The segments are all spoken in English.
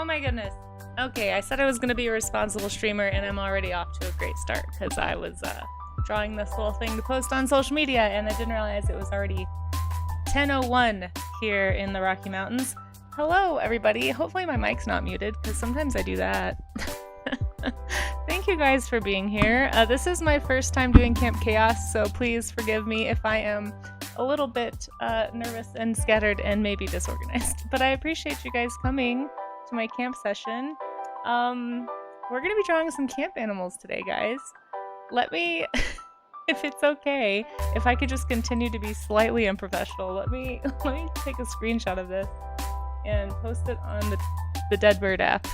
Oh my goodness. Okay, I said I was gonna be a responsible streamer, and I'm already off to a great start because I was drawing this little thing to post on social media, and I didn't realize it was already 10:01 here in the Rocky Mountains. Hello, everybody. Hopefully my mic's not muted because sometimes I do that. Thank you guys for being here. This is my first time doing Camp Chaos, so please forgive me if I am a little bit nervous and scattered and maybe disorganized. But I appreciate you guys coming to my camp session. We're gonna be drawing some camp animals today, guys. Let me, if it's okay, if I could just continue to be slightly unprofessional, let me take a screenshot of this and post it on the Deadbird app.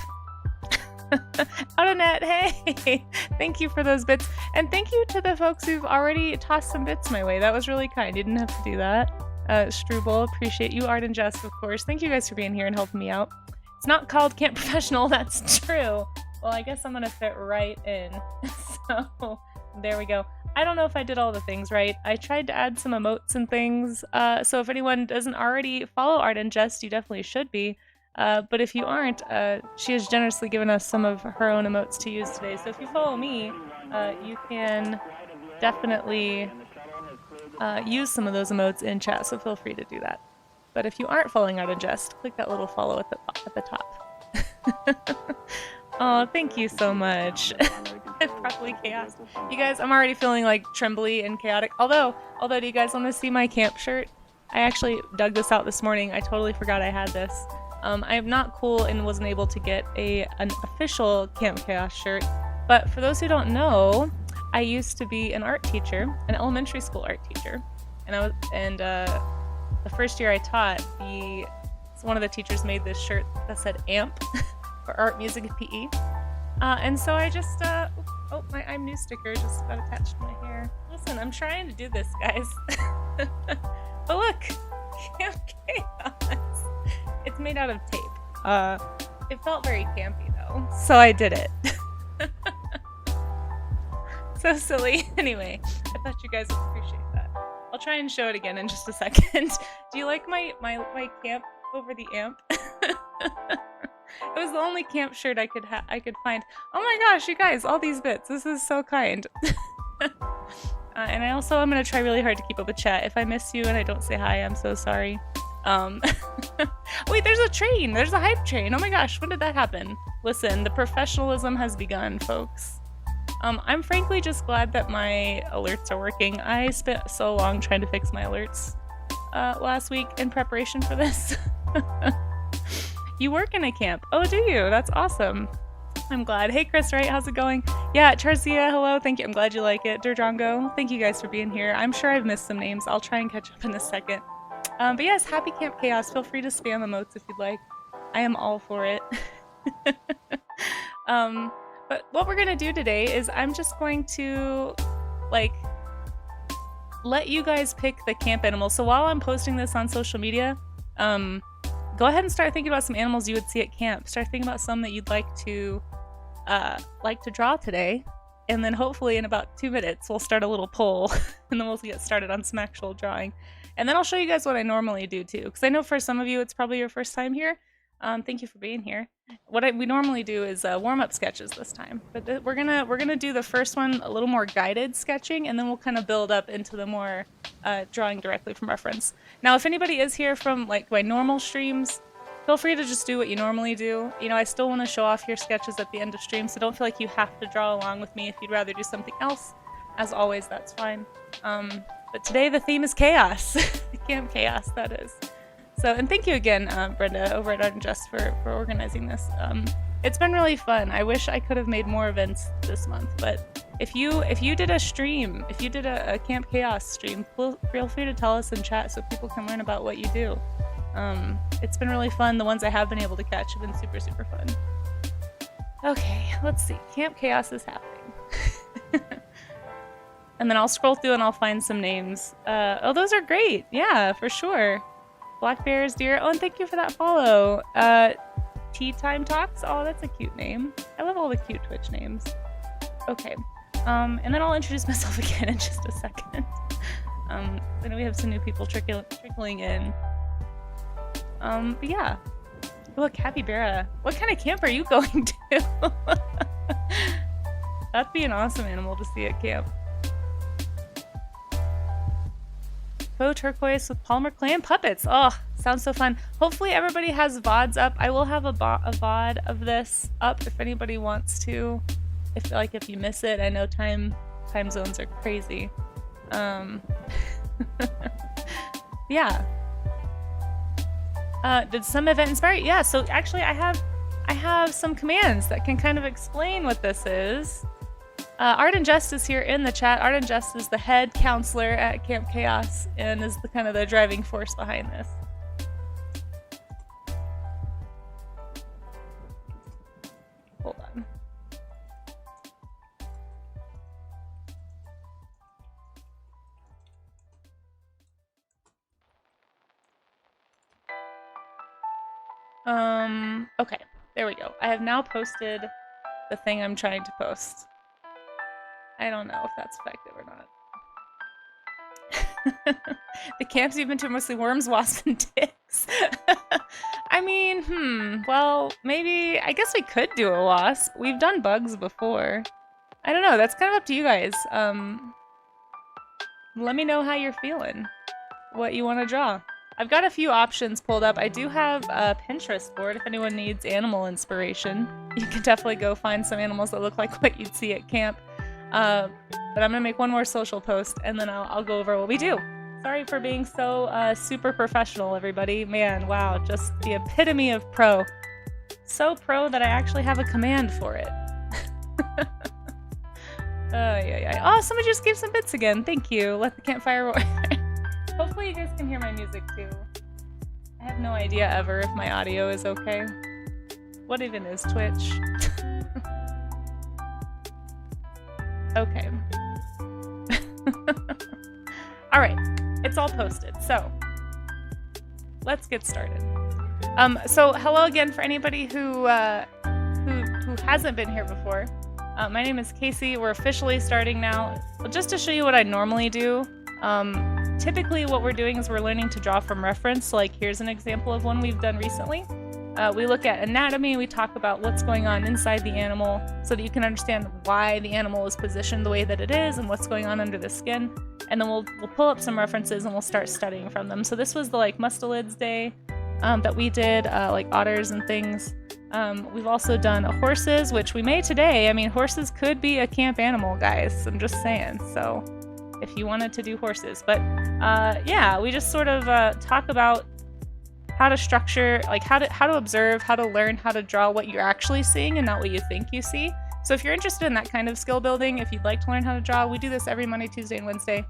Autonet, hey! Thank you for those bits. And thank you to the folks who've already tossed some bits my way. That was really kind. You didn't have to do that. Struble, appreciate you. ArtinJest's, of course. Thank you guys for being here and helping me out. It's not called Camp Professional, that's true. Well, I guess I'm gonna fit right in. So, there we go. I don't know if I did all the things right. I tried to add some emotes and things. So if anyone doesn't already follow ArtinJest's, you definitely should be. But if you aren't, she has generously given us some of her own emotes to use today. So if you follow me, you can definitely use some of those emotes in chat, so feel free to do that. But if you aren't following ArtinJest's, click that little follow at the top. Oh, thank you so much. Probably chaos. You guys, I'm already feeling like trembly and chaotic. Although, do you guys want to see my camp shirt? I actually dug this out this morning. I totally forgot I had this. I am not cool and wasn't able to get an official Camp Chaos shirt, but for those who don't know, I used to be an art teacher, an elementary school art teacher, and the first year I taught, one of the teachers made this shirt that said AMP for Art, Music, and PE, and so I just oh, my I'm new sticker just got attached to my hair. Listen, I'm trying to do this, guys. But look, Camp Chaos. It's made out of tape. It felt very campy though, so I did it. So silly. Anyway, I thought you guys would appreciate that. I'll try and show it again in just a second. Do you like my camp over the amp? It was the only camp shirt I could find. Oh my gosh, you guys, all these bits. This is so kind. And I'm gonna try really hard to keep up with chat. If I miss you and I don't say hi, I'm so sorry. Wait, there's a train! There's a hype train! Oh my gosh, when did that happen? Listen, the professionalism has begun, folks. I'm frankly just glad that my alerts are working. I spent so long trying to fix my alerts last week in preparation for this. You work in a camp. Oh, do you? That's awesome. I'm glad. Hey, Chris, right? How's it going? Yeah, Charzia, hello. Thank you. I'm glad you like it. Durdrongo, thank you guys for being here. I'm sure I've missed some names. I'll try and catch up in a second. But yes, happy Camp Chaos. Feel free to spam emotes if you'd like. I am all for it. But what we're gonna do today is I'm just going to, let you guys pick the camp animals. So while I'm posting this on social media, go ahead and start thinking about some animals you would see at camp. Start thinking about some that you'd like to draw today. And then hopefully in about 2 minutes, we'll start a little poll and then we'll get started on some actual drawing. And then I'll show you guys what I normally do too, because I know for some of you it's probably your first time here. Thank you for being here. What we normally do is warm-up sketches this time, but we're gonna do the first one a little more guided sketching, and then we'll kind of build up into the more drawing directly from reference. Now, if anybody is here from my normal streams, feel free to just do what you normally do. You know, I still want to show off your sketches at the end of stream, so don't feel like you have to draw along with me. If you'd rather do something else, as always, that's fine. But today the theme is chaos. Camp Chaos, that is. So, and thank you again, Brenda, over at ArtinJest's for organizing this. It's been really fun. I wish I could have made more events this month, but if you did a stream, if you did a Camp Chaos stream, feel free to tell us in chat so people can learn about what you do. It's been really fun. The ones I have been able to catch have been super, super fun. Okay, let's see. Camp Chaos is happening. And then I'll scroll through and I'll find some names. Oh, those are great. Yeah, for sure. Black Bears, Deer. Oh, and thank you for that follow. Tea Time Talks. Oh, that's a cute name. I love all the cute Twitch names. Okay. And then I'll introduce myself again in just a second. Then we have some new people trickling in. But yeah. Oh, a capybara. What kind of camp are you going to? That'd be an awesome animal to see at camp. Faux turquoise with polymer clay and puppets. Oh, sounds so fun. Hopefully everybody has VODs up. I will have a VOD of this up if anybody wants to. If you miss it, I know time zones are crazy. Yeah. Did some event inspire you? Yeah, so actually I have some commands that can kind of explain what this is. ArtinJest's is here in the chat. ArtinJest's is the head counselor at Camp Chaos and is the kind of the driving force behind this. Hold on. Okay, there we go. I have now posted the thing I'm trying to post. I don't know if that's effective or not. The camps you've been to are mostly worms, wasps, and ticks. I mean, well, maybe, I guess we could do a wasp. We've done bugs before. I don't know, that's kind of up to you guys. Let me know how you're feeling. What you want to draw. I've got a few options pulled up. I do have a Pinterest board if anyone needs animal inspiration. You can definitely go find some animals that look like what you'd see at camp. But I'm gonna make one more social post and then I'll go over what we do. Sorry for being so super professional, everybody. Man, wow, just the epitome of pro. So pro that I actually have a command for it. Oh, somebody just gave some bits again. Thank you. Let the campfire roar. Hopefully you guys can hear my music too. I have no idea ever if my audio is okay. What even is Twitch? Okay. Alright, it's all posted, so let's get started. So hello again for anybody who hasn't been here before. My name is Casey. We're officially starting now. Just to show you what I normally do, typically what we're doing is we're learning to draw from reference. So like here's an example of one we've done recently. We look at anatomy, we talk about what's going on inside the animal so that you can understand why the animal is positioned the way that it is and what's going on under the skin. And then we'll pull up some references and we'll start studying from them. So this was the like mustelids day that we did, like otters and things. We've also done horses, which we made today. I mean, horses could be a camp animal, guys. I'm just saying. So if you wanted to do horses. But yeah, we just sort of talk about how to structure, like how to observe, how to learn, how to draw what you're actually seeing and not what you think you see. So if you're interested in that kind of skill building, if you'd like to learn how to draw, we do this every Monday, Tuesday, and Wednesday.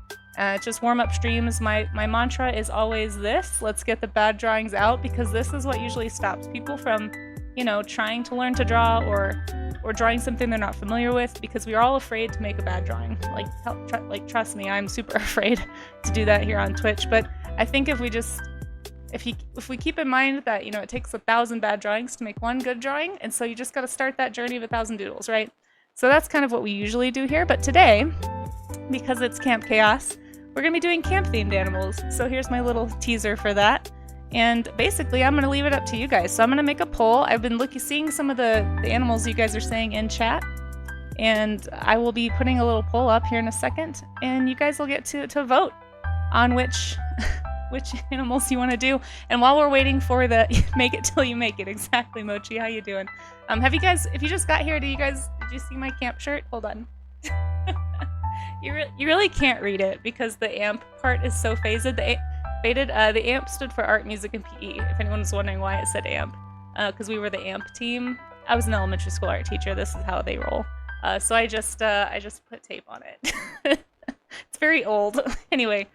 Just warm-up streams. My mantra is always this: let's get the bad drawings out, because this is what usually stops people from, you know, trying to learn to draw or drawing something they're not familiar with, because we are all afraid to make a bad drawing. Like trust me, I'm super afraid to do that here on Twitch. But I think if we keep in mind that, you know, it takes 1,000 bad drawings to make one good drawing, and so you just got to start that journey of 1,000 doodles, right? So that's kind of what we usually do here. But today, because it's Camp Chaos, we're gonna be doing camp-themed animals. So here's my little teaser for that. And basically, I'm gonna leave it up to you guys. So I'm gonna make a poll. I've been seeing some of the animals you guys are saying in chat, and I will be putting a little poll up here in a second, and you guys will get to vote on which animals you want to do. And while we're waiting for the make it till you make it, exactly, Mochi, how you doing? Have you guys, if you just got here, did you see my camp shirt? Hold on. You really can't read it because the amp part is so faded. The amp stood for art, music, and PE, if anyone was wondering why it said amp, because we were the amp team. I was an elementary school art teacher. This is how they roll. So I just put tape on it. It's very old. Anyway,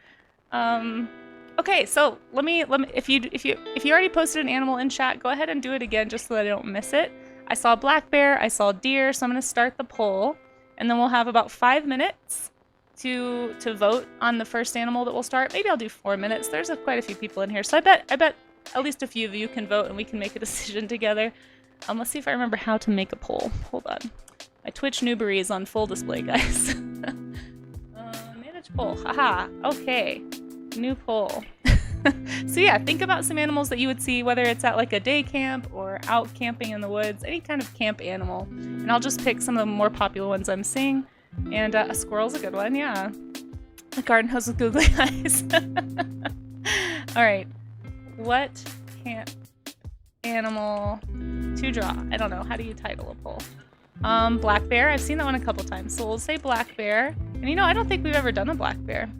okay, so let me if you already posted an animal in chat, go ahead and do it again just so that I don't miss it. I saw black bear, I saw deer, so I'm gonna start the poll, and then we'll have about 5 minutes to vote on the first animal that we'll start. Maybe I'll do 4 minutes. There's quite a few people in here, so I bet at least a few of you can vote and we can make a decision together. Let's see if I remember how to make a poll. Hold on. My Twitch noobery is on full display, guys. Manage poll. Haha. Okay. New poll. So yeah, think about some animals that you would see, whether it's at like a day camp or out camping in the woods, any kind of camp animal. And I'll just pick some of the more popular ones I'm seeing. And a squirrel's a good one, yeah. A garden hose with googly eyes. All right, what camp animal to draw? I don't know. How do you title a poll? Black bear. I've seen that one a couple times, so we'll say black bear. And you know, I don't think we've ever done a black bear.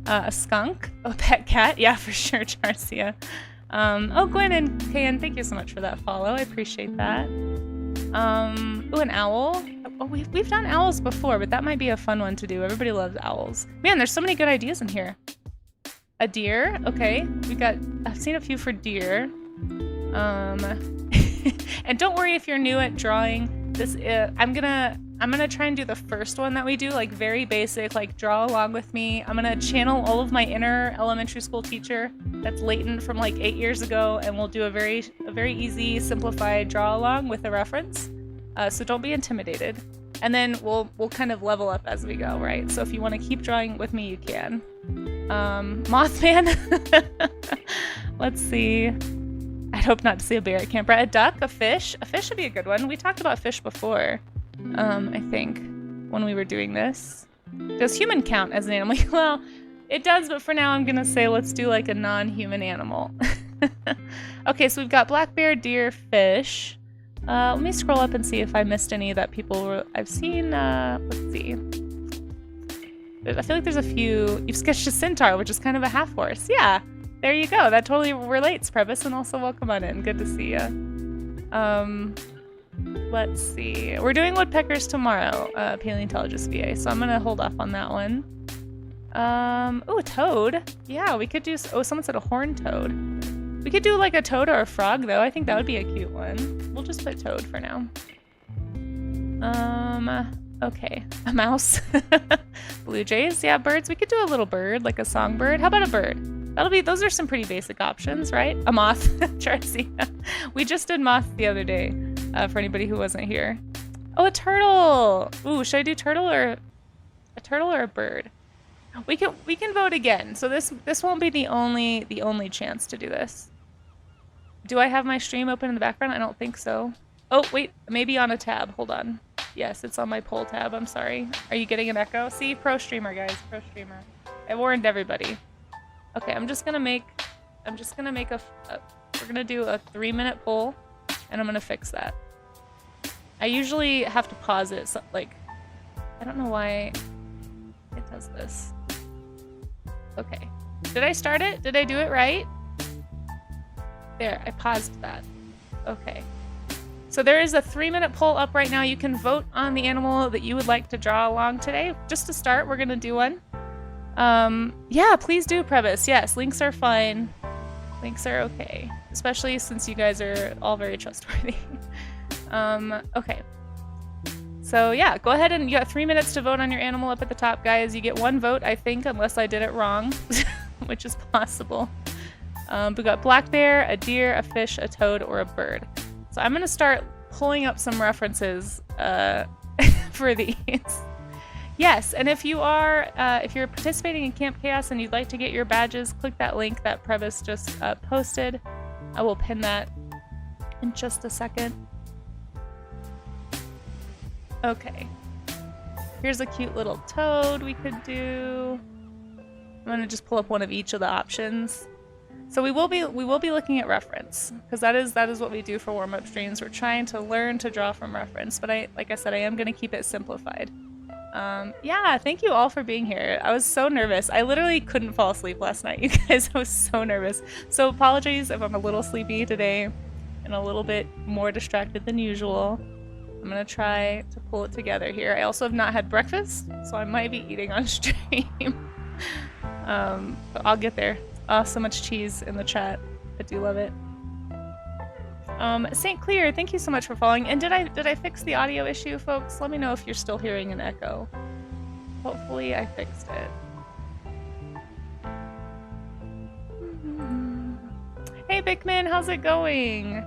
A skunk. A pet cat. Yeah, for sure, Charcia. Oh, Gwen and Kayan, thank you so much for that follow. I appreciate that. Ooh, an owl. Oh, we've done owls before, but that might be a fun one to do. Everybody loves owls. Man, there's so many good ideas in here. A deer. Okay, I've seen a few for deer. And don't worry if you're new at drawing. This I'm gonna try and do the first one that we do, like very basic, like draw along with me. I'm gonna channel all of my inner elementary school teacher that's latent from like 8 years ago, and we'll do a very easy, simplified draw along with a reference. So don't be intimidated. And then we'll kind of level up as we go, right? So if you want to keep drawing with me, you can. Mothman. Let's see. I'd hope not to see a bear at camp. A duck, a fish. A fish would be a good one. We talked about fish before, I think, when we were doing this. Does human count as an animal? Well, it does, but for now I'm going to say let's do like a non-human animal. Okay, so we've got black bear, deer, fish. Let me scroll up and see if I missed any that I've seen. Let's see. I feel like there's a few. You've sketched a centaur, which is kind of a half horse. Yeah. There you go. That totally relates, Previs, and also welcome on in. Good to see you. Let's see. We're doing woodpeckers tomorrow, Paleontologist VA, so I'm gonna hold off on that one. Oh, a toad. Yeah, we could do. Oh, someone said a horned toad. We could do like a toad or a frog, though. I think that would be a cute one. We'll just put toad for now. Okay, a mouse. Blue jays. Yeah, birds. We could do a little bird, like a songbird. How about a bird? Those are some pretty basic options, right? A moth, Charcy. We just did moth the other day, for anybody who wasn't here. Oh, a turtle. Ooh, should I do turtle or a bird? We can vote again. So this won't be the only chance to do this. Do I have my stream open in the background? I don't think so. Oh, wait, maybe on a tab. Hold on. Yes, it's on my poll tab. I'm sorry. Are you getting an echo? See, pro streamer, guys, pro streamer. I warned everybody. Okay, I'm just gonna make we're gonna do a 3-minute poll, and I'm gonna fix that. I usually have to pause it, so, like, I don't know why it does this. Okay, did I start it? Did I do it right? There, I paused that. Okay. So there is a 3-minute poll up right now. You can vote on the animal that you would like to draw along today. Just to start, we're gonna do one. Yeah, please do, Previs. Yes, links are fine. Links are okay. Especially since you guys are all very trustworthy. Okay. So yeah, go ahead and you got 3 minutes to vote on your animal up at the top, guys. You get 1 vote, I think, unless I did it wrong, which is possible. We got black bear, a deer, a fish, a toad, or a bird. So I'm gonna start pulling up some references for these. Yes, and if you're participating in Camp Chaos and you'd like to get your badges, click that link that Previs just posted. I will pin that in just a second. Okay. Here's a cute little toad we could do. I'm gonna just pull up one of each of the options. So we will be looking at reference, because that is what we do for warm-up streams. We're trying to learn to draw from reference, but like I said, I am gonna keep it simplified. Yeah, thank you all for being here. I was so nervous. I literally couldn't fall asleep last night, you guys. I was so nervous. So apologies if I'm a little sleepy today and a little bit more distracted than usual. I'm gonna try to pull it together here. I also have not had breakfast, so I might be eating on stream. But I'll get there. Oh, so much cheese in the chat. I do love it. St. Clear, thank you so much for following. And did I fix the audio issue, folks? Let me know if you're still hearing an echo. Hopefully I fixed it. Hey Bickman, how's it going?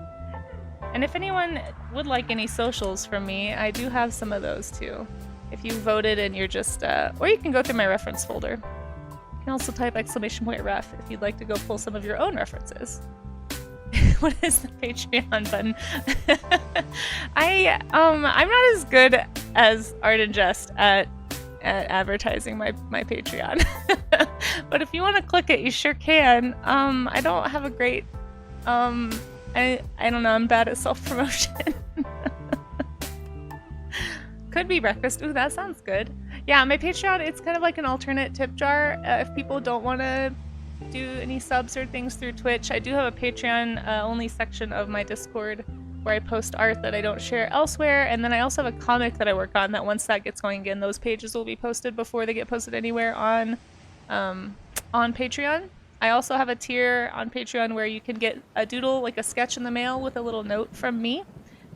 And if anyone would like any socials from me, I do have some of those too. If you voted and you're just, or you can go through my reference folder. can also type !ref if you'd like to go pull some of your own references. What is the Patreon button? I'm not as good as ArtinJest at advertising my Patreon. But if you want to click it, you sure can. I don't have a great I don't know, I'm bad at self-promotion. Could be breakfast. Ooh, that sounds good. Yeah, my Patreon, it's kind of like an alternate tip jar. If people don't want to do any subs or things through Twitch, I do have a Patreon only section of my Discord where I post art that I don't share elsewhere, and then I also have a comic that I work on that once that gets going again, those pages will be posted before they get posted anywhere on Patreon. I also have a tier on Patreon where you can get a doodle, like a sketch in the mail with a little note from me.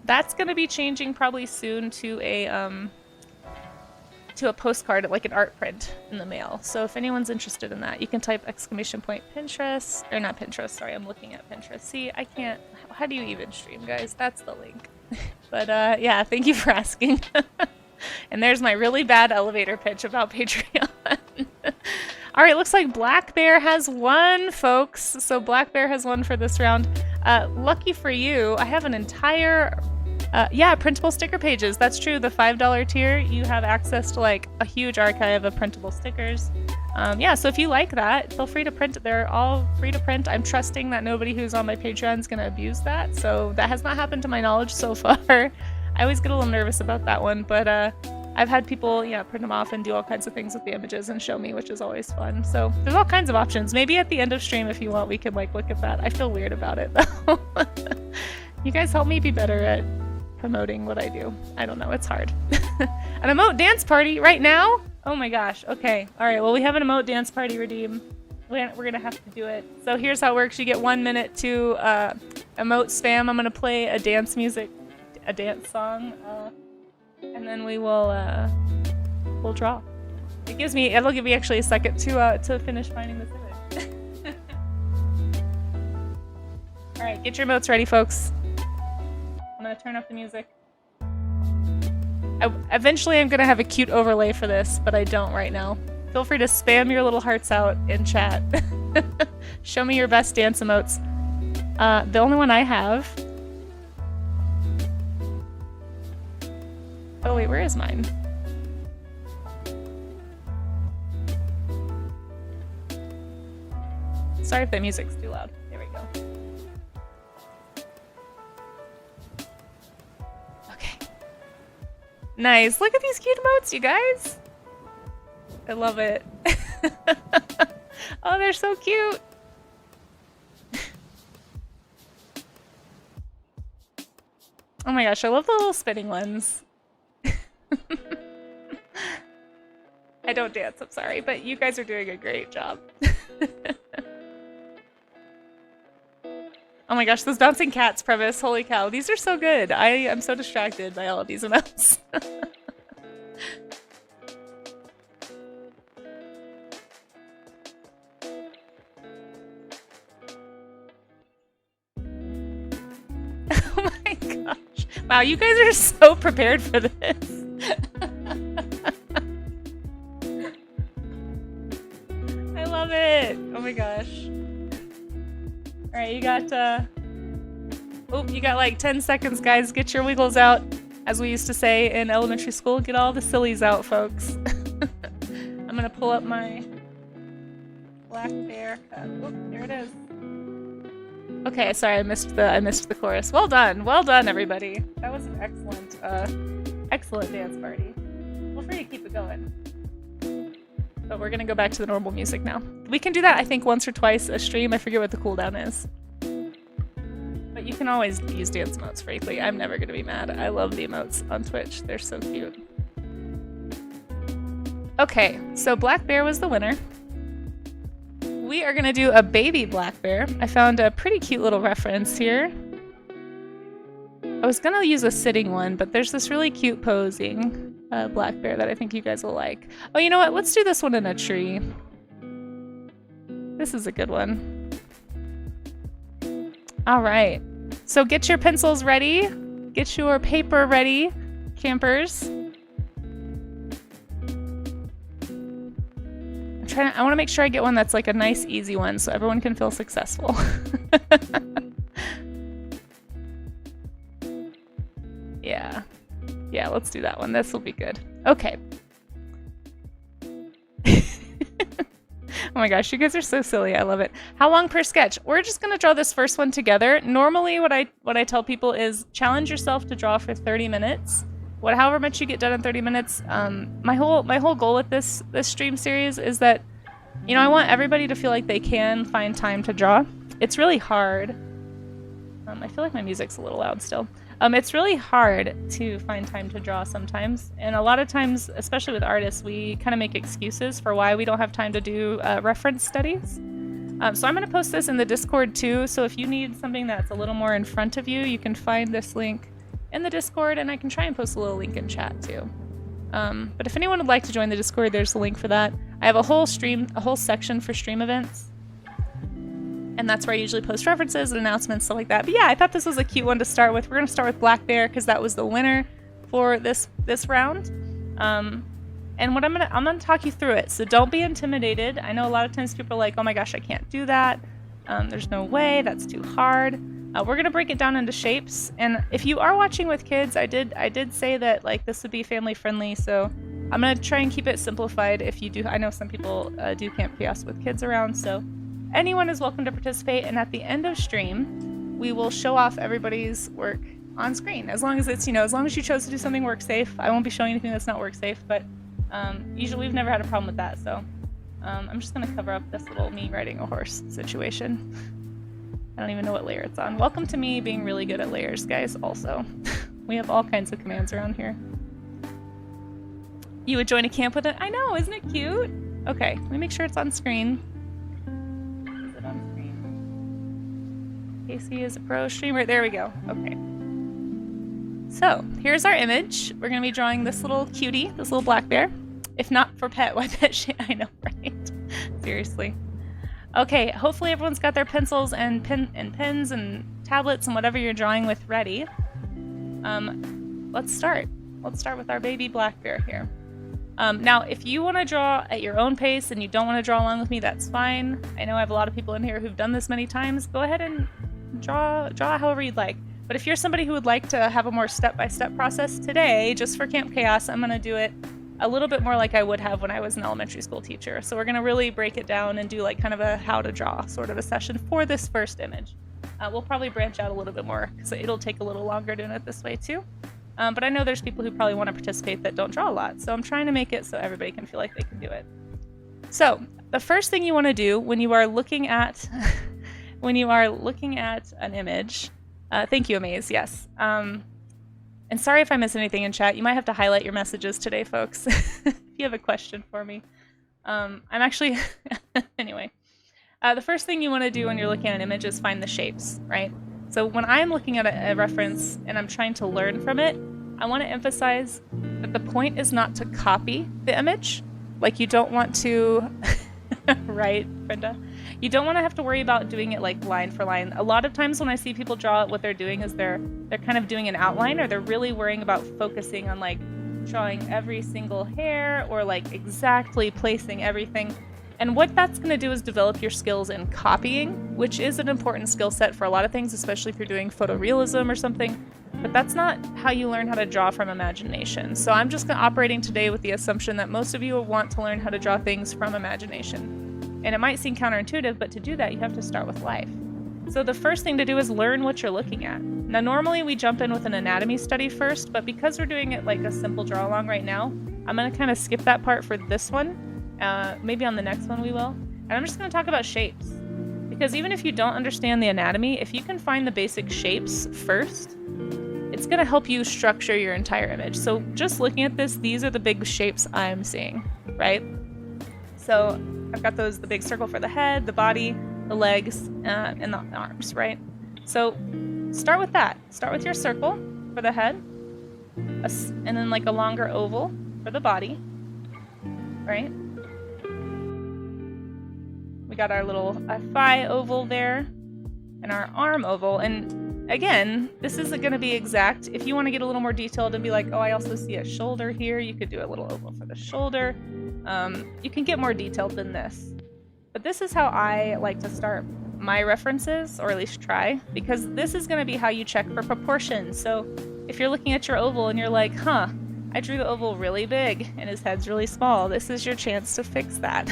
That's going to be changing probably soon to a postcard, like an art print in the mail. So if anyone's interested in that, you can type Pinterest, or not Pinterest, sorry, I'm looking at Pinterest. See, I can't, how do you even stream, guys? That's the link. But yeah, thank you for asking. And there's my really bad elevator pitch about Patreon. All right, looks like Black Bear has won, folks. So Black Bear has won for this round. Lucky for you, I have an entire, yeah, printable sticker pages. That's true. The $5 tier, you have access to like a huge archive of printable stickers. Yeah, so if you like that, feel free to print. They're all free to print. I'm trusting that nobody who's on my Patreon is going to abuse that. So that has not happened to my knowledge so far. I always get a little nervous about that one, but I've had people, yeah, print them off and do all kinds of things with the images and show me, which is always fun. So there's all kinds of options. Maybe at the end of stream, if you want, we can like look at that. I feel weird about it though. You guys help me be better at promoting what I do. I don't know, it's hard. An emote dance party right now? Oh my gosh, okay. All right, well, we have an emote dance party redeem. We're gonna have to do it. So here's how it works. You get 1 minute to emote spam. I'm gonna play a dance song, and then we'll draw. It'll give me actually a second to finish finding this image. All right, get your emotes ready, folks. I'm gonna turn up the music. Eventually I'm gonna have a cute overlay for this, but I don't right now. Feel free to spam your little hearts out in chat. Show me your best dance emotes. The only one I have... Oh wait, where is mine? Sorry if that music's too loud. There we go. Okay. Nice. Look at these cute emotes, you guys. I love it. Oh, they're so cute. Oh my gosh, I love the little spinning ones. I don't dance, I'm sorry, but you guys are doing a great job. Oh my gosh, those bouncing cats, Previs, holy cow, these are so good. I am so distracted by all of these emotes. Oh my gosh. Wow, you guys are so prepared for this. I love it. Oh my gosh. Alright, you got you got like 10 seconds, guys. Get your wiggles out. As we used to say in elementary school, get all the sillies out, folks. I'm gonna pull up my Black Bear cup. Oh, there it is. Okay, sorry, I missed the chorus. Well done, everybody. That was an excellent dance party. Feel free to keep it going. But we're gonna go back to the normal music now. We can do that, I think, once or twice a stream. I forget what the cooldown is. But you can always use dance emotes, frankly. I'm never gonna be mad. I love the emotes on Twitch. They're so cute. Okay, so Black Bear was the winner. We are gonna do a baby black bear. I found a pretty cute little reference here. I was gonna use a sitting one, but there's this really cute posing black bear that I think you guys will like. Oh, you know what? Let's do this one in a tree. This is a good one. All right. So get your pencils ready. Get your paper ready, campers. I'm I want to make sure I get one that's like a nice, easy one so everyone can feel successful. Yeah. Yeah, let's do that one. This will be good. Okay. Oh my gosh, you guys are so silly. I love it. How long per sketch? We're just gonna draw this first one together. Normally what I tell people is challenge yourself to draw for 30 minutes. However much you get done in 30 minutes. My whole goal with this stream series is that, you know, I want everybody to feel like they can find time to draw. It's really hard. I feel like my music's a little loud still. It's really hard to find time to draw sometimes, and a lot of times, especially with artists, we kind of make excuses for why we don't have time to do reference studies. So I'm going to post this in the Discord too, so if you need something that's a little more in front of you, you can find this link in the Discord, and I can try and post a little link in chat too. But if anyone would like to join the Discord, there's a link for that. I have a whole section for stream events. And that's where I usually post references and announcements, stuff like that. But yeah, I thought this was a cute one to start with. We're going to start with Black Bear because that was the winner for this round. And what I'm gonna talk you through it. So don't be intimidated. I know a lot of times people are like, oh my gosh, I can't do that. There's no way. That's too hard. We're going to break it down into shapes. And if you are watching with kids, I did say that like this would be family friendly. So I'm going to try and keep it simplified. If you do, I know some people do Camp Chaos with kids around, so anyone is welcome to participate, and at the end of stream, we will show off everybody's work on screen. As long as it's, you know, as long as you chose to do something work safe. I won't be showing anything that's not work safe, but usually we've never had a problem with that, so I'm just gonna cover up this little me riding a horse situation. I don't even know what layer it's on. Welcome to me being really good at layers, guys, also. We have all kinds of commands around here. You would join a camp with it? I know, isn't it cute? Okay, let me make sure it's on screen. Casey is a pro streamer. There we go. Okay. So here's our image. We're going to be drawing this little cutie, this little black bear. If not for pet, why pet shit? I know, right? Seriously. Okay, hopefully everyone's got their pencils and pens and tablets and whatever you're drawing with ready. Let's start. Let's start with our baby black bear here. Now, if you want to draw at your own pace and you don't want to draw along with me, that's fine. I know I have a lot of people in here who've done this many times. Go ahead and draw however you'd like. But if you're somebody who would like to have a more step-by-step process today, just for Camp Chaos, I'm going to do it a little bit more like I would have when I was an elementary school teacher. So we're going to really break it down and do like kind of a how to draw sort of a session for this first image. We'll probably branch out a little bit more because it'll take a little longer doing it this way too. But I know there's people who probably want to participate that don't draw a lot, so I'm trying to make it so everybody can feel like they can do it. So the first thing you want to do when you are looking at an image, thank you, Amaze, yes. And sorry if I miss anything in chat. You might have to highlight your messages today, folks, if you have a question for me. I'm actually, anyway. The first thing you want to do when you're looking at an image is find the shapes, right? So when I'm looking at a reference and I'm trying to learn from it, I want to emphasize that the point is not to copy the image. Like you don't want to, right, Brenda? You don't want to have to worry about doing it like line for line. A lot of times when I see people draw it, what they're doing is they're kind of doing an outline, or they're really worrying about focusing on like drawing every single hair or like exactly placing everything. And what that's going to do is develop your skills in copying, which is an important skill set for a lot of things, especially if you're doing photorealism or something. But that's not how you learn how to draw from imagination. So I'm just operating today with the assumption that most of you will want to learn how to draw things from imagination. And it might seem counterintuitive, but to do that, you have to start with life. So the first thing to do is learn what you're looking at. Now, normally we jump in with an anatomy study first, but because we're doing it like a simple draw along right now, I'm going to kind of skip that part for this one. Maybe on the next one we will. And I'm just going to talk about shapes. Because even if you don't understand the anatomy, if you can find the basic shapes first, it's going to help you structure your entire image. So just looking at this, these are the big shapes I'm seeing, right? So I've got the big circle for the head, the body, the legs, and the arms, right? So start with that. Start with your circle for the head, and then like a longer oval for the body, right? We got our little thigh oval there and our arm oval. And again, this isn't going to be exact. If you want to get a little more detailed and be like, oh, I also see a shoulder here, you could do a little oval for the shoulder. You can get more detailed than this. But this is how I like to start my references, or at least try, because this is going to be how you check for proportions. So if you're looking at your oval and you're like, huh, I drew the oval really big and his head's really small, this is your chance to fix that.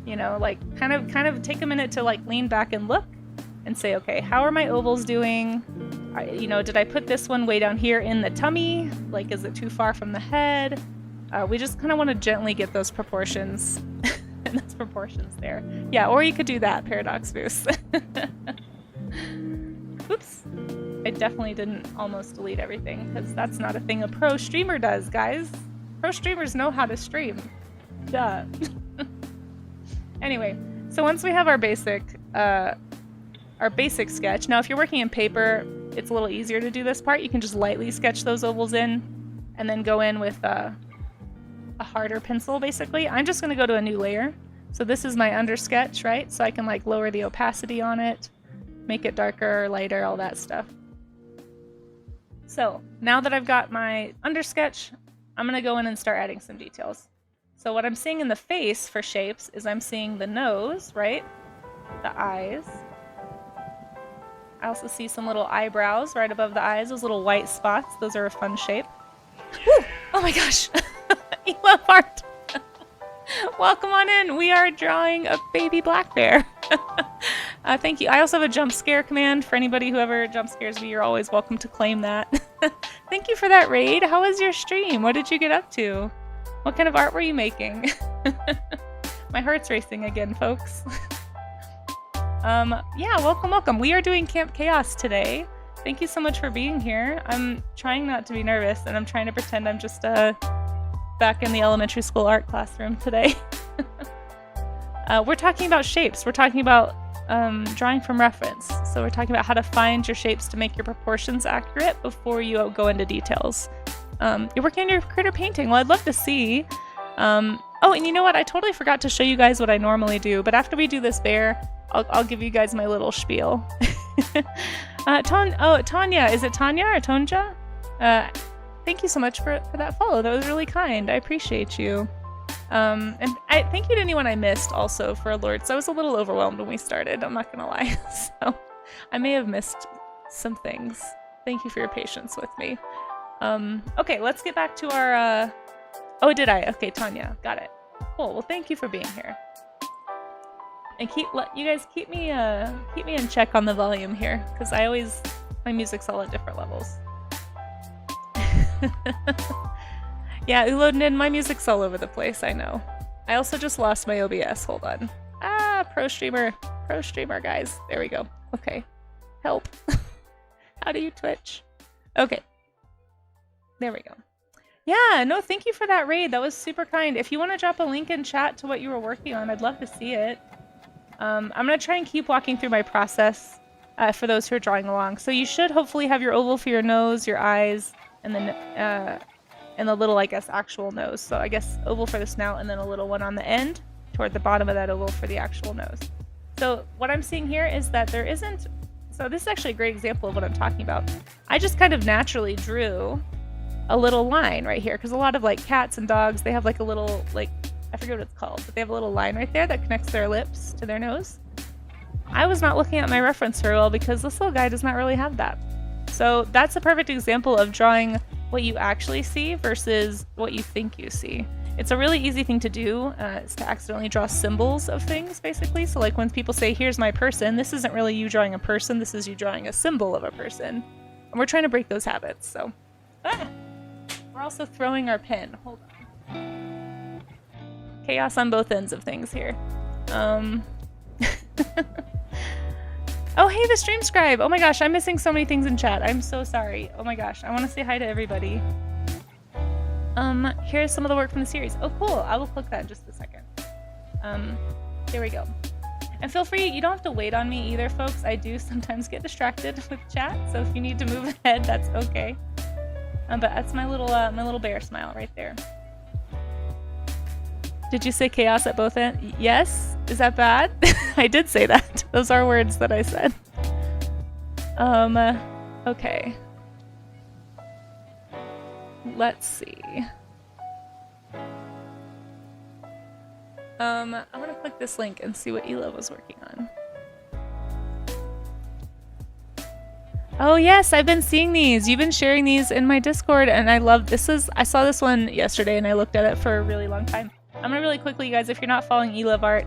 You know, like kind of take a minute to like lean back and look and say, okay, how are my ovals doing? You know, did I put this one way down here in the tummy? Like, is it too far from the head? We just kind of want to gently get those proportions. And those proportions there. Yeah, or you could do that, Paradox Boost. Oops. I definitely didn't almost delete everything, because that's not a thing a pro streamer does, guys. Pro streamers know how to stream. Duh. Anyway, so once we have our basic sketch, now if you're working in paper, it's a little easier to do this part. You can just lightly sketch those ovals in, and then go in with a harder pencil, basically. I'm just going to go to a new layer. So this is my under sketch, right? So I can like lower the opacity on it, make it darker, lighter, all that stuff. So now that I've got my under sketch, I'm going to go in and start adding some details. So what I'm seeing in the face for shapes is I'm seeing the nose, right? The eyes. I also see some little eyebrows right above the eyes, those little white spots. Those are a fun shape. Woo! Oh my gosh! Ela Fart! Welcome on in! We are drawing a baby black bear. Thank you. I also have a jump scare command for anybody who ever jump scares me. You're always welcome to claim that. Thank you for that raid. How was your stream? What did you get up to? What kind of art were you making? My heart's racing again, folks. Yeah, welcome. We are doing Camp Chaos today. Thank you so much for being here. I'm trying not to be nervous, and I'm trying to pretend I'm just back in the elementary school art classroom today. We're talking about shapes. We're talking about drawing from reference. So we're talking about how to find your shapes to make your proportions accurate before you go into details. You're working on your critter painting. Well, I'd love to see. Oh, and you know what? I totally forgot to show you guys what I normally do, but after we do this bear, I'll give you guys my little spiel. Tanya, is it Tanya or Tonja? Thank you so much for that follow. That was really kind. I appreciate you. And I thank you to anyone I missed also for alerts. I was a little overwhelmed when we started, I'm not gonna lie. So I may have missed some things. Thank you for your patience with me. Okay, let's get back to our, oh, did I? Okay, Tanya, got it. Cool, well, thank you for being here. And you guys keep me in check on the volume here, because my music's all at different levels. Yeah, Ulodnin, my music's all over the place, I know. I also just lost my OBS, hold on. Ah, pro streamer, guys. There we go. Okay, help. How do you Twitch? Okay, there we go. Yeah, no, thank you for that raid. That was super kind. If you want to drop a link in chat to what you were working on, I'd love to see it. I'm going to try and keep walking through my process for those who are drawing along. So you should hopefully have your oval for your nose, your eyes, and then and the little, I guess, actual nose. So I guess oval for the snout, and then a little one on the end toward the bottom of that oval for the actual nose. So what I'm seeing here is that there isn't... So this is actually a great example of what I'm talking about. I just kind of naturally drew a little line right here, because a lot of like cats and dogs, they have like a little, like, I forget what it's called, but they have a little line right there that connects their lips to their nose. I was not looking at my reference very well because this little guy does not really have that. So that's a perfect example of drawing what you actually see versus what you think you see. It's a really easy thing to do, is to accidentally draw symbols of things, basically. So like when people say, here's my person, this isn't really you drawing a person, this is you drawing a symbol of a person. And we're trying to break those habits, so. Ah! We're also throwing our pen, hold on. Chaos on both ends of things here. Oh, hey, the stream scribe. Oh my gosh, I'm missing so many things in chat. I'm so sorry. Oh my gosh, I want to say hi to everybody. Here's some of the work from the series. Oh, cool. I will click that in just a second. There we go. And feel free, you don't have to wait on me either, folks. I do sometimes get distracted with chat, so if you need to move ahead, that's okay. But that's my little bear smile right there. Did you say chaos at both ends? Yes? Is that bad? I did say that. Those are words that I said. Okay. Let's see. I'm gonna click this link and see what Ela was working on. Oh yes, I've been seeing these. You've been sharing these in my Discord, and I love this. I saw this one yesterday, and I looked at it for a really long time. I'm gonna really quickly, you guys, if you're not following Ela of Art,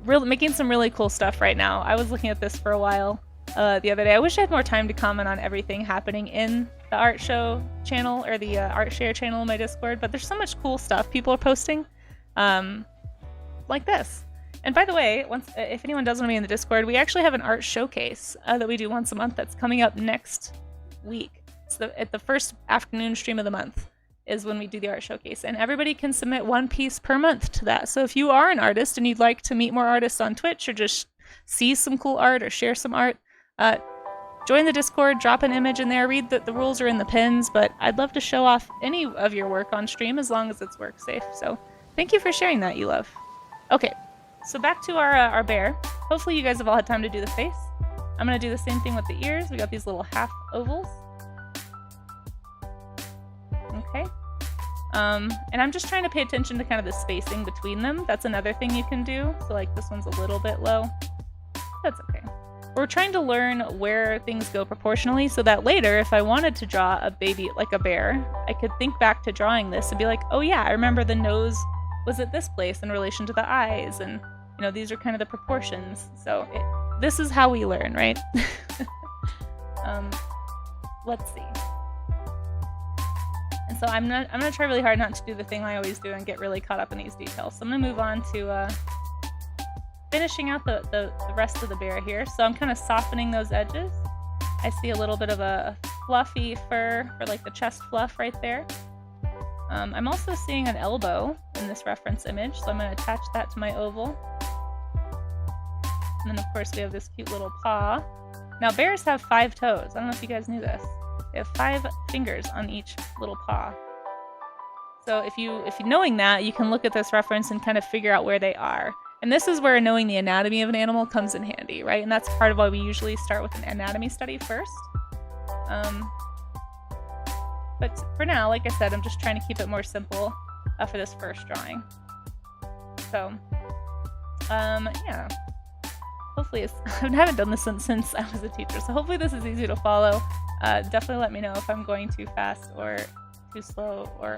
making some really cool stuff right now. I was looking at this for a while the other day. I wish I had more time to comment on everything happening in the art show channel or the art share channel in my Discord, but there's so much cool stuff people are posting. Like this. And by the way, if anyone doesn't want to be in the Discord, we actually have an art showcase that we do once a month that's coming up next week. So at the first afternoon stream of the month is when we do the art showcase, and everybody can submit one piece per month to that. So if you are an artist and you'd like to meet more artists on Twitch or just see some cool art or share some art, join the Discord, drop an image in there, read that the rules are in the pins, but I'd love to show off any of your work on stream as long as it's work safe. So thank you for sharing that, you love. Okay, so back to our bear. Hopefully you guys have all had time to do the face. I'm gonna do the same thing with the ears. We got these little half ovals. Okay. And I'm just trying to pay attention to kind of the spacing between them. That's another thing you can do. So like this one's a little bit low. That's okay. We're trying to learn where things go proportionally so that later, if I wanted to draw a baby, like a bear, I could think back to drawing this and be like, oh yeah, I remember the nose was at this place in relation to the eyes, and you know, these are kind of the proportions. So this is how we learn, right? Let's see. And so I'm gonna try really hard not to do the thing I always do and get really caught up in these details. So I'm gonna move on to finishing out the rest of the bear here. So I'm kind of softening those edges. I see a little bit of a fluffy fur for like the chest fluff right there. I'm also seeing an elbow in this reference image, so I'm going to attach that to my oval. And then of course we have this cute little paw. Now bears have 5 toes. I don't know if you guys knew this. They have 5 fingers on each little paw. So if you knowing that, you can look at this reference and kind of figure out where they are. And this is where knowing the anatomy of an animal comes in handy, right? And that's part of why we usually start with an anatomy study first. But for now, like I said, I'm just trying to keep it more simple for this first drawing. So, yeah. Hopefully I haven't done this since I was a teacher, so hopefully this is easy to follow. Definitely let me know if I'm going too fast or too slow or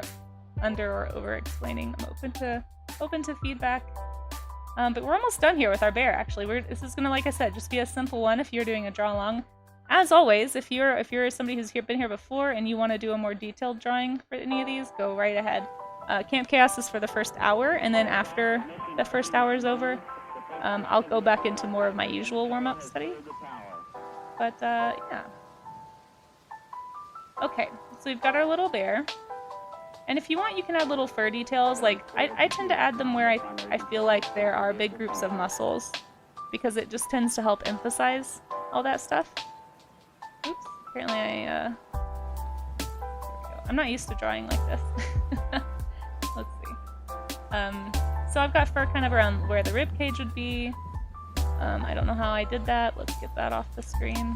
under or over explaining. I'm open to feedback. But we're almost done here with our bear, actually. This is gonna, like I said, just be a simple one if you're doing a draw along. As always, if you're somebody who's been here before and you want to do a more detailed drawing for any of these, go right ahead. Camp Chaos is for the first hour, and then after the first hour is over, I'll go back into more of my usual warm-up study. But yeah. Okay, so we've got our little bear. And if you want, you can add little fur details. Like, I tend to add them where I feel like there are big groups of muscles, because it just tends to help emphasize all that stuff. Oops, apparently here we go. I'm not used to drawing like this. Let's see. So I've got fur kind of around where the rib cage would be. I don't know how I did that. Let's get that off the screen.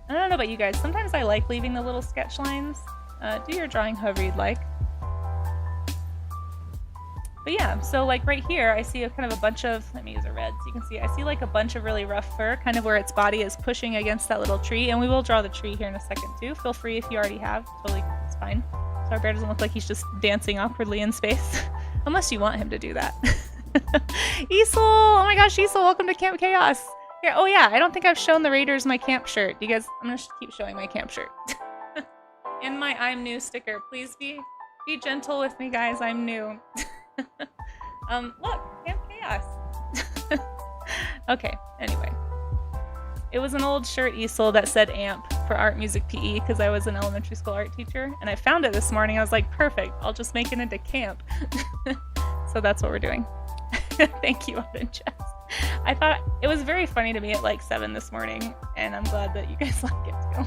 I don't know about you guys. Sometimes I like leaving the little sketch lines. Do your drawing however you'd like. But yeah, so like right here, I see a kind of a bunch of, let me use a red so you can see, I see like a bunch of really rough fur, kind of where its body is pushing against that little tree, and we will draw the tree here in a second too. Feel free if you already have, totally, it's fine. So our bear doesn't look like he's just dancing awkwardly in space, unless you want him to do that. Easel! Oh my gosh, Easel, welcome to Camp Chaos! Here, oh yeah, I don't think I've shown the Raiders my camp shirt. You guys, I'm gonna keep showing my camp shirt. And my I'm new sticker. Please be gentle with me, guys, I'm new. Look, Camp Chaos. Okay, anyway. It was an old shirt, Easel, that said AMP for art music PE because I was an elementary school art teacher, and I found it this morning. I was like, perfect, I'll just make it into camp. So that's what we're doing. Thank you, ArtinJest's. I thought it was very funny to me at like 7 this morning, and I'm glad that you guys like it too.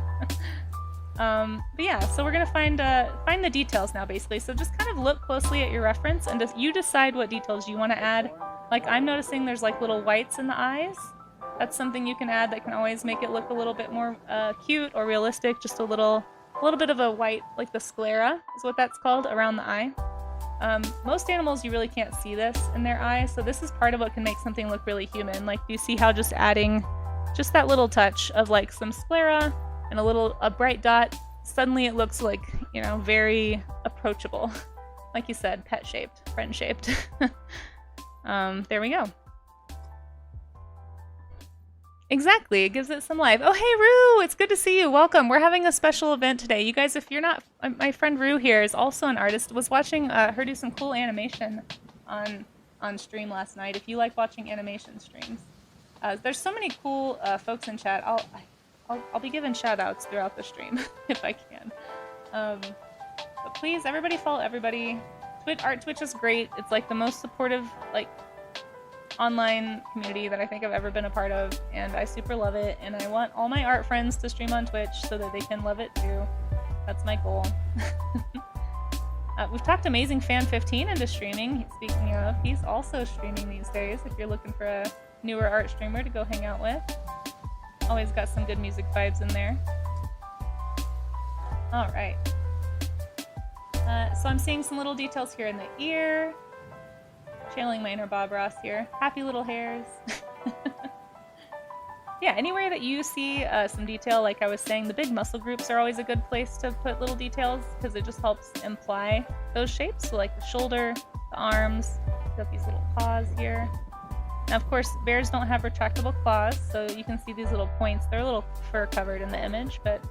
But yeah, so we're gonna find the details now, basically. So just kind of look closely at your reference, and you decide what details you want to add. Like I'm noticing there's like little whites in the eyes. That's something you can add that can always make it look a little bit more cute or realistic. Just a little bit of a white, like the sclera is what that's called, around the eye. Most animals, you really can't see this in their eyes, so this is part of what can make something look really human. Like, you see how just adding just that little touch of like some sclera and a bright dot, suddenly it looks like, you know, very approachable. Like you said, pet-shaped, friend-shaped. There we go. Exactly, it gives it some life. Oh, hey, Rue, it's good to see you. Welcome. We're having a special event today. You guys, if you're not, my friend Rue here is also an artist. Was watching her do some cool animation on stream last night. If you like watching animation streams, there's so many cool folks in chat. I'll be giving shout outs throughout the stream if I can. But please, everybody follow everybody. Twitch is great. It's like the most supportive, like, online community that I think I've ever been a part of, and I super love it, and I want all my art friends to stream on Twitch so that they can love it too. That's my goal. We've talked Amazing Fan 15 into streaming. Speaking of, he's also streaming these days if you're looking for a newer art streamer to go hang out with. Always got some good music vibes in there. Alright. So I'm seeing some little details here in the ear. Channeling my inner Bob Ross here. Happy little hairs. Yeah, anywhere that you see some detail, like I was saying, the big muscle groups are always a good place to put little details because it just helps imply those shapes. So like the shoulder, the arms, got these little paws here. Now, of course, bears don't have retractable claws, so you can see these little points. They're a little fur covered in the image, but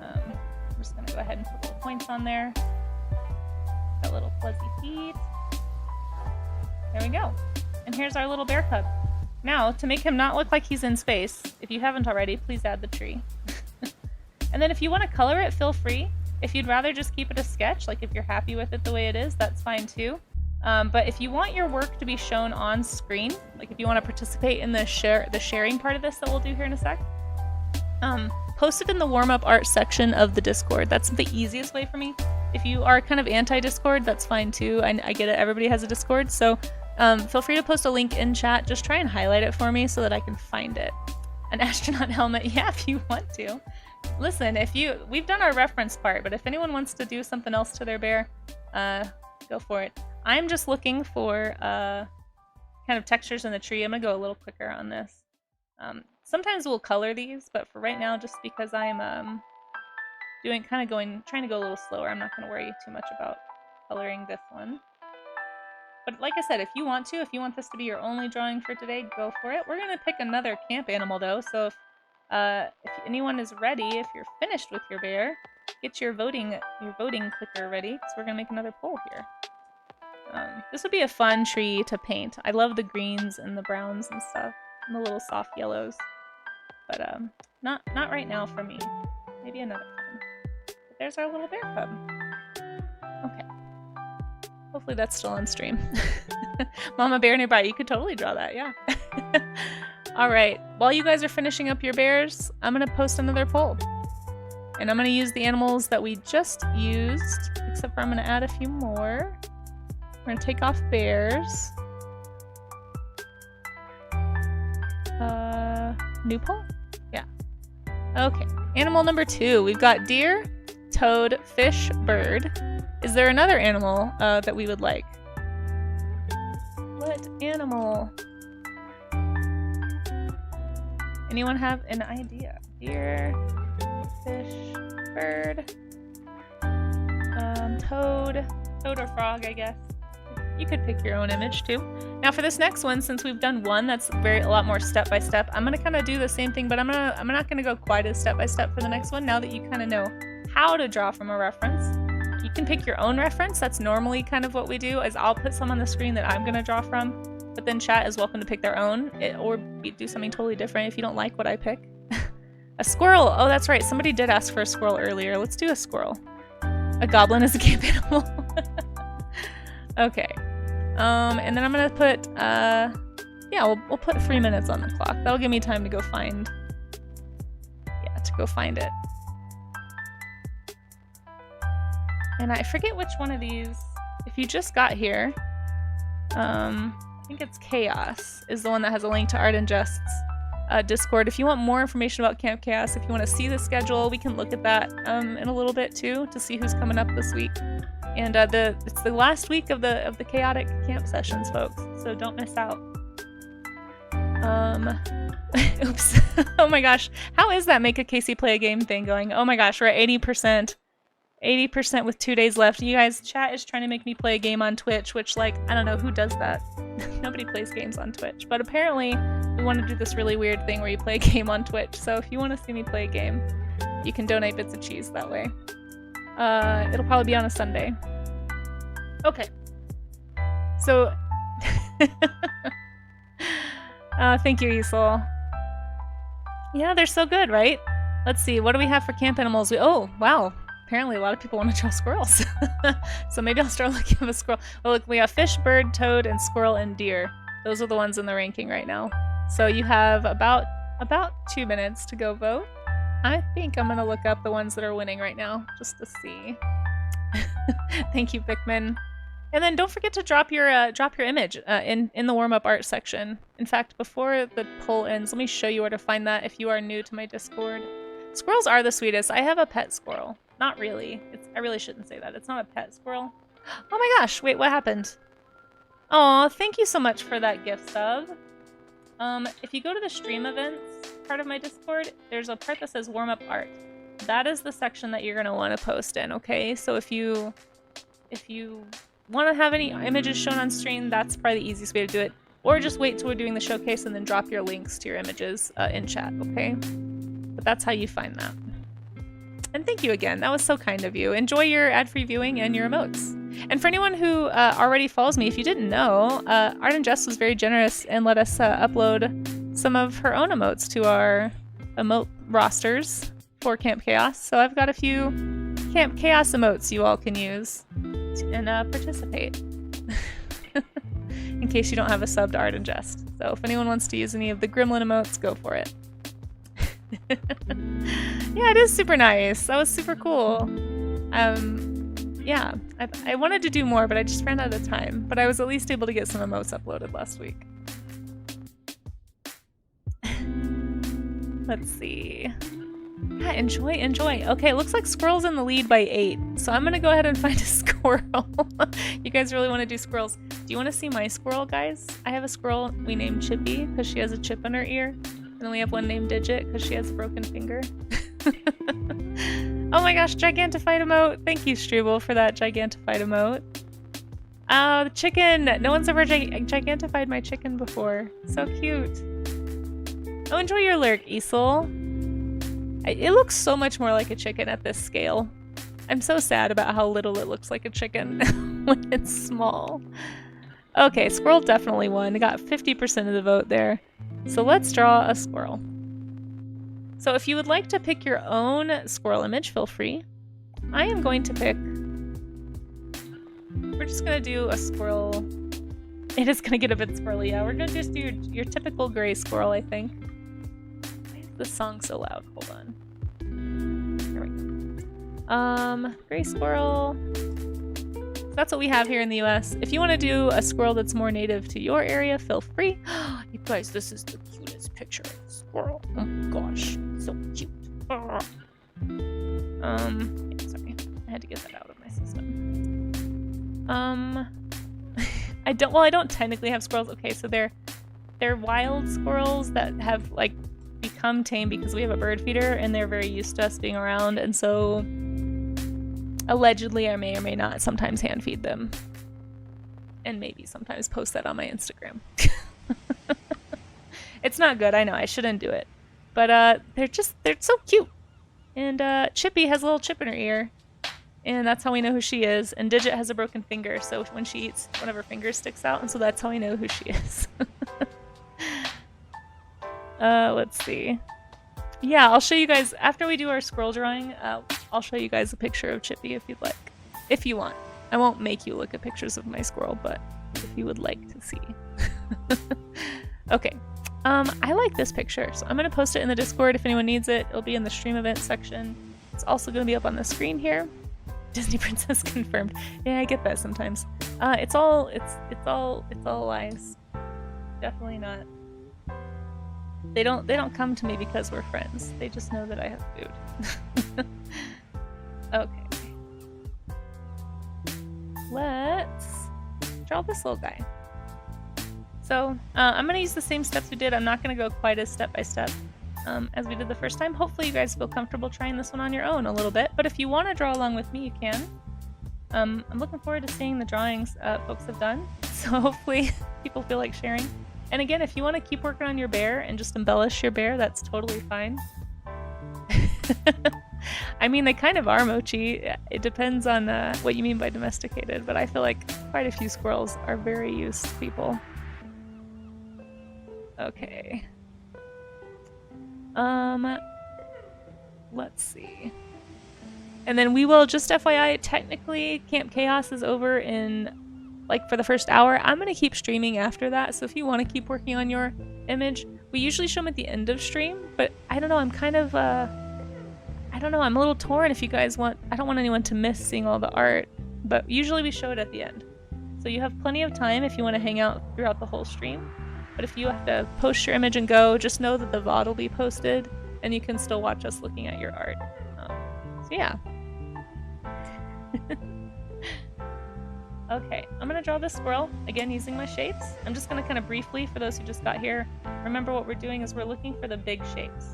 I'm just going to go ahead and put little points on there. Got little fuzzy feet. There we go. And here's our little bear cub. Now, to make him not look like he's in space, if you haven't already, please add the tree. And then if you want to color it, feel free. If you'd rather just keep it a sketch, like if you're happy with it the way it is, that's fine too. But if you want your work to be shown on screen, like if you want to participate in the sharing part of this that we'll do here in a sec, post it in the warm-up art section of the Discord. That's the easiest way for me. If you are kind of anti-Discord, that's fine too. I get it, everybody has a Discord, so feel free to post a link in chat. Just try and highlight it for me so that I can find it. An astronaut helmet, yeah, if you want to. Listen, we've done our reference part, but if anyone wants to do something else to their bear, go for it. I'm just looking for kind of textures in the tree. I'm gonna go a little quicker on this. Sometimes we'll color these, but for right now, just because I'm trying to go a little slower, I'm not gonna worry too much about coloring this one. But like I said, if you want this to be your only drawing for today, go for it. We're gonna pick another camp animal though, so if anyone is ready, if you're finished with your bear, get your voting clicker ready, because we're gonna make another poll here. This would be a fun tree to paint. I love the greens and the browns and stuff, and the little soft yellows. But not right now for me. Maybe another time. But there's our little bear cub. Okay. Hopefully that's still on stream. Mama bear nearby, you could totally draw that, yeah. Alright, while you guys are finishing up your bears, I'm gonna post another poll. And I'm gonna use the animals that we just used, except for I'm gonna add a few more. We're gonna take off bears. New poll? Yeah. Okay, animal number 2. We've got deer, toad, fish, bird. Is there another animal that we would like? What animal? Anyone have an idea? Deer, fish, bird, toad or frog, I guess. You could pick your own image too. Now for this next one, since we've done one that's a lot more step by step, I'm gonna kind of do the same thing, but I'm not gonna go quite as step by step for the next one. Now that you kind of know how to draw from a reference, you can pick your own reference. That's normally kind of what we do. Is I'll put some on the screen that I'm gonna draw from, but then chat is welcome to pick their own or do something totally different if you don't like what I pick. A squirrel. Oh, that's right. Somebody did ask for a squirrel earlier. Let's do a squirrel. A goblin is a camp animal. Okay. And then I'm gonna put, yeah, we'll put 3 minutes on the clock. That'll give me time to go find, it. And I forget which one of these, if you just got here, I think it's Chaos is the one that has a link to ArtinJest's Discord. If you want more information about Camp Chaos, if you want to see the schedule, we can look at that in a little bit too, to see who's coming up this week. And it's the last week of the chaotic camp sessions, folks. So don't miss out. Oops. Oh my gosh. How is that make a Casey play a game thing going? Oh my gosh, we're at 80%. 80% with 2 days left. You guys, chat is trying to make me play a game on Twitch, which, like, I don't know who does that. Nobody plays games on Twitch. But apparently, we want to do this really weird thing where you play a game on Twitch. So if you want to see me play a game, you can donate bits of cheese that way. It'll probably be on a Sunday. Okay. So... thank you, Isol. Yeah, they're so good, right? Let's see, what do we have for camp animals? Oh, wow. Apparently a lot of people want to draw squirrels. So maybe I'll start looking at a squirrel. Oh, look, we have fish, bird, toad, and squirrel and deer. Those are the ones in the ranking right now. So you have about 2 minutes to go vote. I think I'm going to look up the ones that are winning right now, just to see. Thank you, Bickman. And then don't forget to drop your image in the warm-up art section. In fact, before the poll ends, let me show you where to find that if you are new to my Discord. Squirrels are the sweetest. I have a pet squirrel. Not really. I really shouldn't say that. It's not a pet squirrel. Oh my gosh, wait, what happened? Aw, thank you so much for that gift sub. If you go to the stream events part of my Discord, there's a part that says warm-up art. That is the section that you're going to want to post in, okay? So if you want to have any images shown on screen, that's probably the easiest way to do it. Or just wait till we're doing the showcase and then drop your links to your images in chat, okay? But that's how you find that. And thank you again. That was so kind of you. Enjoy your ad-free viewing and your emotes. And for anyone who already follows me, if you didn't know, ArtinJest's was very generous and let us upload some of her own emotes to our emote rosters for Camp Chaos. So I've got a few Camp Chaos emotes you all can use and participate. In case you don't have a sub to ArtinJest. So if anyone wants to use any of the Gremlin emotes, go for it. Yeah, it is super nice. That was super cool. Yeah, I wanted to do more, but I just ran out of time. But I was at least able to get some emotes uploaded last week. Let's see. Yeah, enjoy. Okay, it looks like Squirrel's in the lead by 8. So I'm gonna go ahead and find a squirrel. You guys really want to do squirrels. Do you want to see my squirrel, guys? I have a squirrel we named Chippy because she has a chip in her ear. And then we have one named Digit because she has a broken finger. Oh my gosh, Gigantified emote. Thank you, Struble, for that Gigantified emote. The chicken. No one's ever Gigantified my chicken before. So cute. Oh, enjoy your lurk, Isol. It looks so much more like a chicken at this scale. I'm so sad about how little it looks like a chicken when it's small. Okay, squirrel definitely won. It got 50% of the vote there. So let's draw a squirrel. So if you would like to pick your own squirrel image, feel free. I am going to pick... We're just going to do a squirrel. It is going to get a bit squirrely. Yeah, we're going to just do your typical gray squirrel, I think. Why is this song so loud? Hold on. Here we go. Gray squirrel. So that's what we have here in the US. If you want to do a squirrel that's more native to your area, feel free. You guys, this is the cutest picture of a squirrel. Oh my gosh, so cute. Yeah, sorry, I had to get that out of my system. I don't technically have squirrels. Okay, so they're wild squirrels that have like become tame because we have a bird feeder and they're very used to us being around, and so allegedly I may or may not sometimes hand feed them. And maybe sometimes post that on my Instagram. It's not good, I know, I shouldn't do it. But they're so cute. And Chippy has a little chip in her ear. And that's how we know who she is. And Digit has a broken finger, so when she eats, one of her fingers sticks out, and so that's how I know who she is. Let's see. Yeah, I'll show you guys, after we do our scroll drawing, I'll show you guys a picture of Chippy if you'd like. If you want. I won't make you look at pictures of my squirrel, but if you would like to see. Okay. I like this picture, so I'm going to post it in the Discord if anyone needs it. It'll be in the stream event section. It's also going to be up on the screen here. Disney Princess confirmed. Yeah, I get that sometimes. It's all lies. Definitely not. They don't come to me because we're friends. They just know that I have food. Okay. let's draw this little guy. So I'm gonna use the same steps we did. I'm not gonna go quite as step by step as we did the first time. Hopefully you guys feel comfortable trying this one on your own a little bit, but if you want to draw along with me, you can. I'm looking forward to seeing the drawings folks have done, so hopefully people feel like sharing. And again, if you want to keep working on your bear and just embellish your bear, that's totally fine. I mean, they kind of are, Mochi. It depends on what you mean by domesticated, but I feel like quite a few squirrels are very used people. Okay. Let's see. And then we will, just FYI, technically Camp Chaos is over in, like, for the first hour. I'm gonna keep streaming after that, so if you want to keep working on your image, we usually show them at the end of stream, but I don't know, I'm kind of, I don't know, I'm a little torn if you guys want, I don't want anyone to miss seeing all the art, but usually we show it at the end. So you have plenty of time if you want to hang out throughout the whole stream, but if you have to post your image and go, just know that the VOD will be posted, and you can still watch us looking at your art. So yeah. Okay, I'm gonna draw this squirrel, again using my shapes. I'm just gonna kind of briefly, for those who just got here, remember what we're doing is we're looking for the big shapes,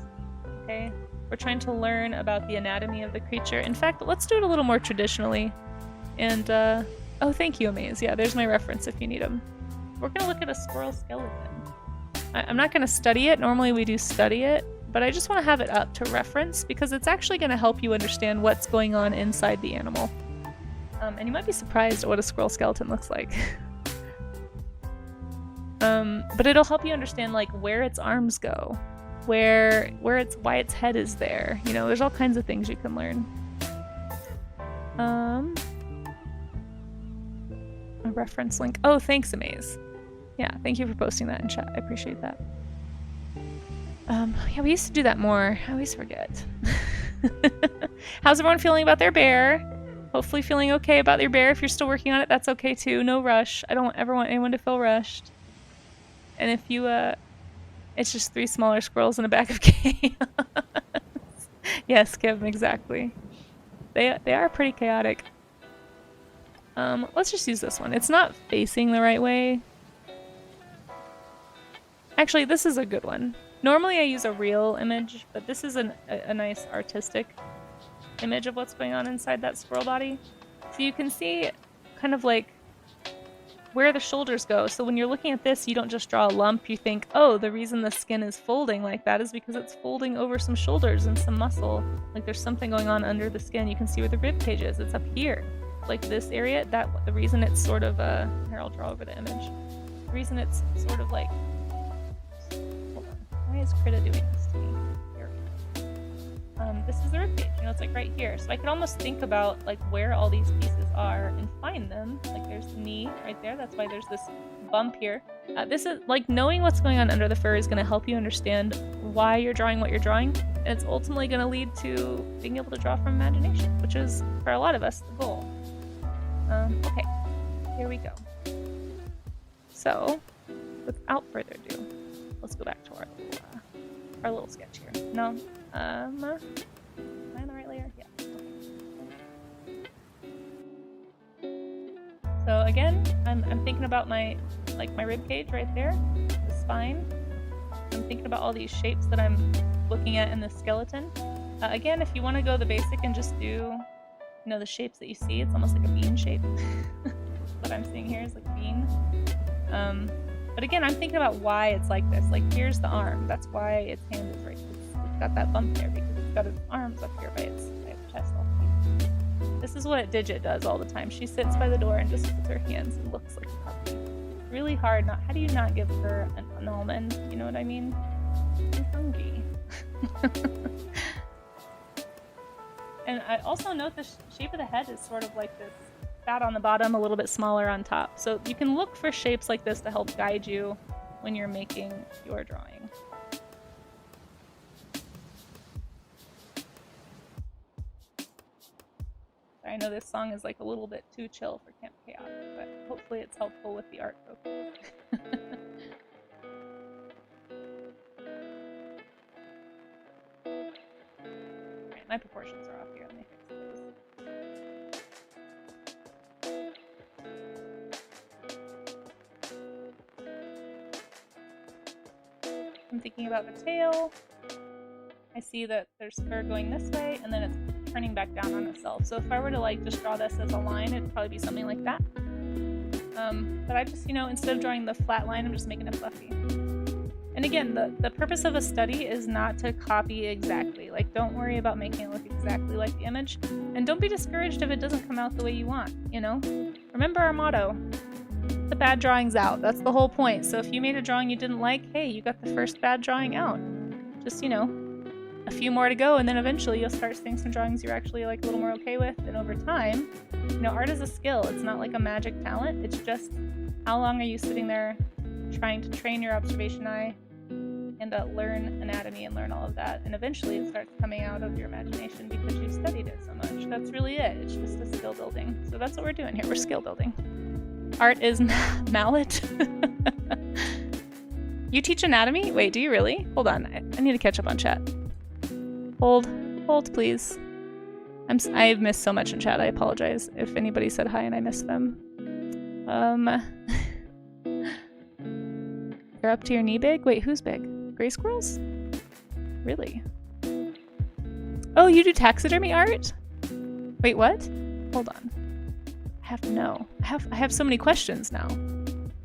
okay? We're trying to learn about the anatomy of the creature. In fact, let's do it a little more traditionally. And, oh, thank you, Amaze. Yeah, there's my reference if you need them. We're gonna look at a squirrel skeleton. I'm not gonna study it. Normally we do study it, but I just want to have it up to reference because it's actually gonna help you understand what's going on inside the animal. And you might be surprised at what a squirrel skeleton looks like. But it'll help you understand like where its arms go, why its head is there. You know, there's all kinds of things you can learn. A reference link. Oh, thanks, Amaze. Yeah, thank you for posting that in chat. I appreciate that. Yeah, we used to do that more. I always forget. How's everyone feeling about their bear? Hopefully feeling okay about your bear. If you're still working on it, that's okay too. No rush. I don't ever want anyone to feel rushed. And if you, it's just 3 smaller squirrels in a bag of chaos. Yes, Kim, exactly. They are pretty chaotic. Let's just use this one. It's not facing the right way. Actually, this is a good one. Normally I use a real image, but this is a nice artistic image of what's going on inside that squirrel body. So you can see kind of like where the shoulders go. So when you're looking at this, you don't just draw a lump. You think, oh, the reason the skin is folding like that is because it's folding over some shoulders and some muscle. Like there's something going on under the skin. You can see where the rib cage is. It's up here. Like this area, the reason it's sort of here, I'll draw over the image. The reason it's sort of like, hold on, why is Krita doing this to me? Here we go. This is the rib cage, you know, it's like right here. So I could almost think about like where all these pieces are and find them. Like there's the knee right there, that's why there's this bump here. This is like knowing what's going on under the fur is going to help you understand why you're drawing what you're drawing, and it's ultimately going to lead to being able to draw from imagination, which is for a lot of us the goal. Okay, here we go. So, without further ado, let's go back to our little sketch here. No, am I on the right layer? Yeah. Okay. So again, I'm thinking about my rib cage right there, the spine. I'm thinking about all these shapes that I'm looking at in the skeleton. Again, if you want to go the basic and just do, you know, the shapes that you see, it's almost like a bean shape. What I'm seeing here is like a bean. But again, I'm thinking about why it's like this. Like here's the arm. That's why its hand is right. It's got that bump there because it's got its arms up here by its chest. This is what Digit does all the time. She sits by the door and just puts her hands and looks like a puppy. It's really hard. How do you not give her an almond? You know what I mean? I'm hungry. And I also note the shape of the head is sort of like this fat on the bottom, a little bit smaller on top. So you can look for shapes like this to help guide you when you're making your drawing. I know this song is like a little bit too chill for Camp Chaotic, but hopefully it's helpful with the art focus. Alright, my proportions are off here. Let me fix those. I'm thinking about the tail. I see that there's fur going this way, and then it's turning back down on itself. So if I were to like just draw this as a line, it'd probably be something like that. But I just, you know, instead of drawing the flat line, I'm just making it fluffy. And again, the purpose of a study is not to copy exactly. Like, don't worry about making it look exactly like the image. And don't be discouraged if it doesn't come out the way you want, you know? Remember our motto, the bad drawing's out. That's the whole point. So if you made a drawing you didn't like, hey, you got the first bad drawing out. Just, you know, a few more to go, and then eventually you'll start seeing some drawings you're actually like a little more okay with. And over time, you know, art is a skill. It's not like a magic talent. It's just how long are you sitting there trying to train your observation eye and learn anatomy and learn all of that, and eventually it starts coming out of your imagination because you've studied it so much. That's really it. It's just a skill building. So that's what we're doing here. We're skill building. Art is mallet. You teach anatomy? Wait, do you really? Hold on. I need to catch up on chat. Hold, please. I've missed so much in chat. I apologize if anybody said hi and I missed them. You're up to your knee big? Wait, who's big? Gray squirrels? Really? Oh, you do taxidermy art? Wait, what? Hold on. I have to know. I have so many questions now.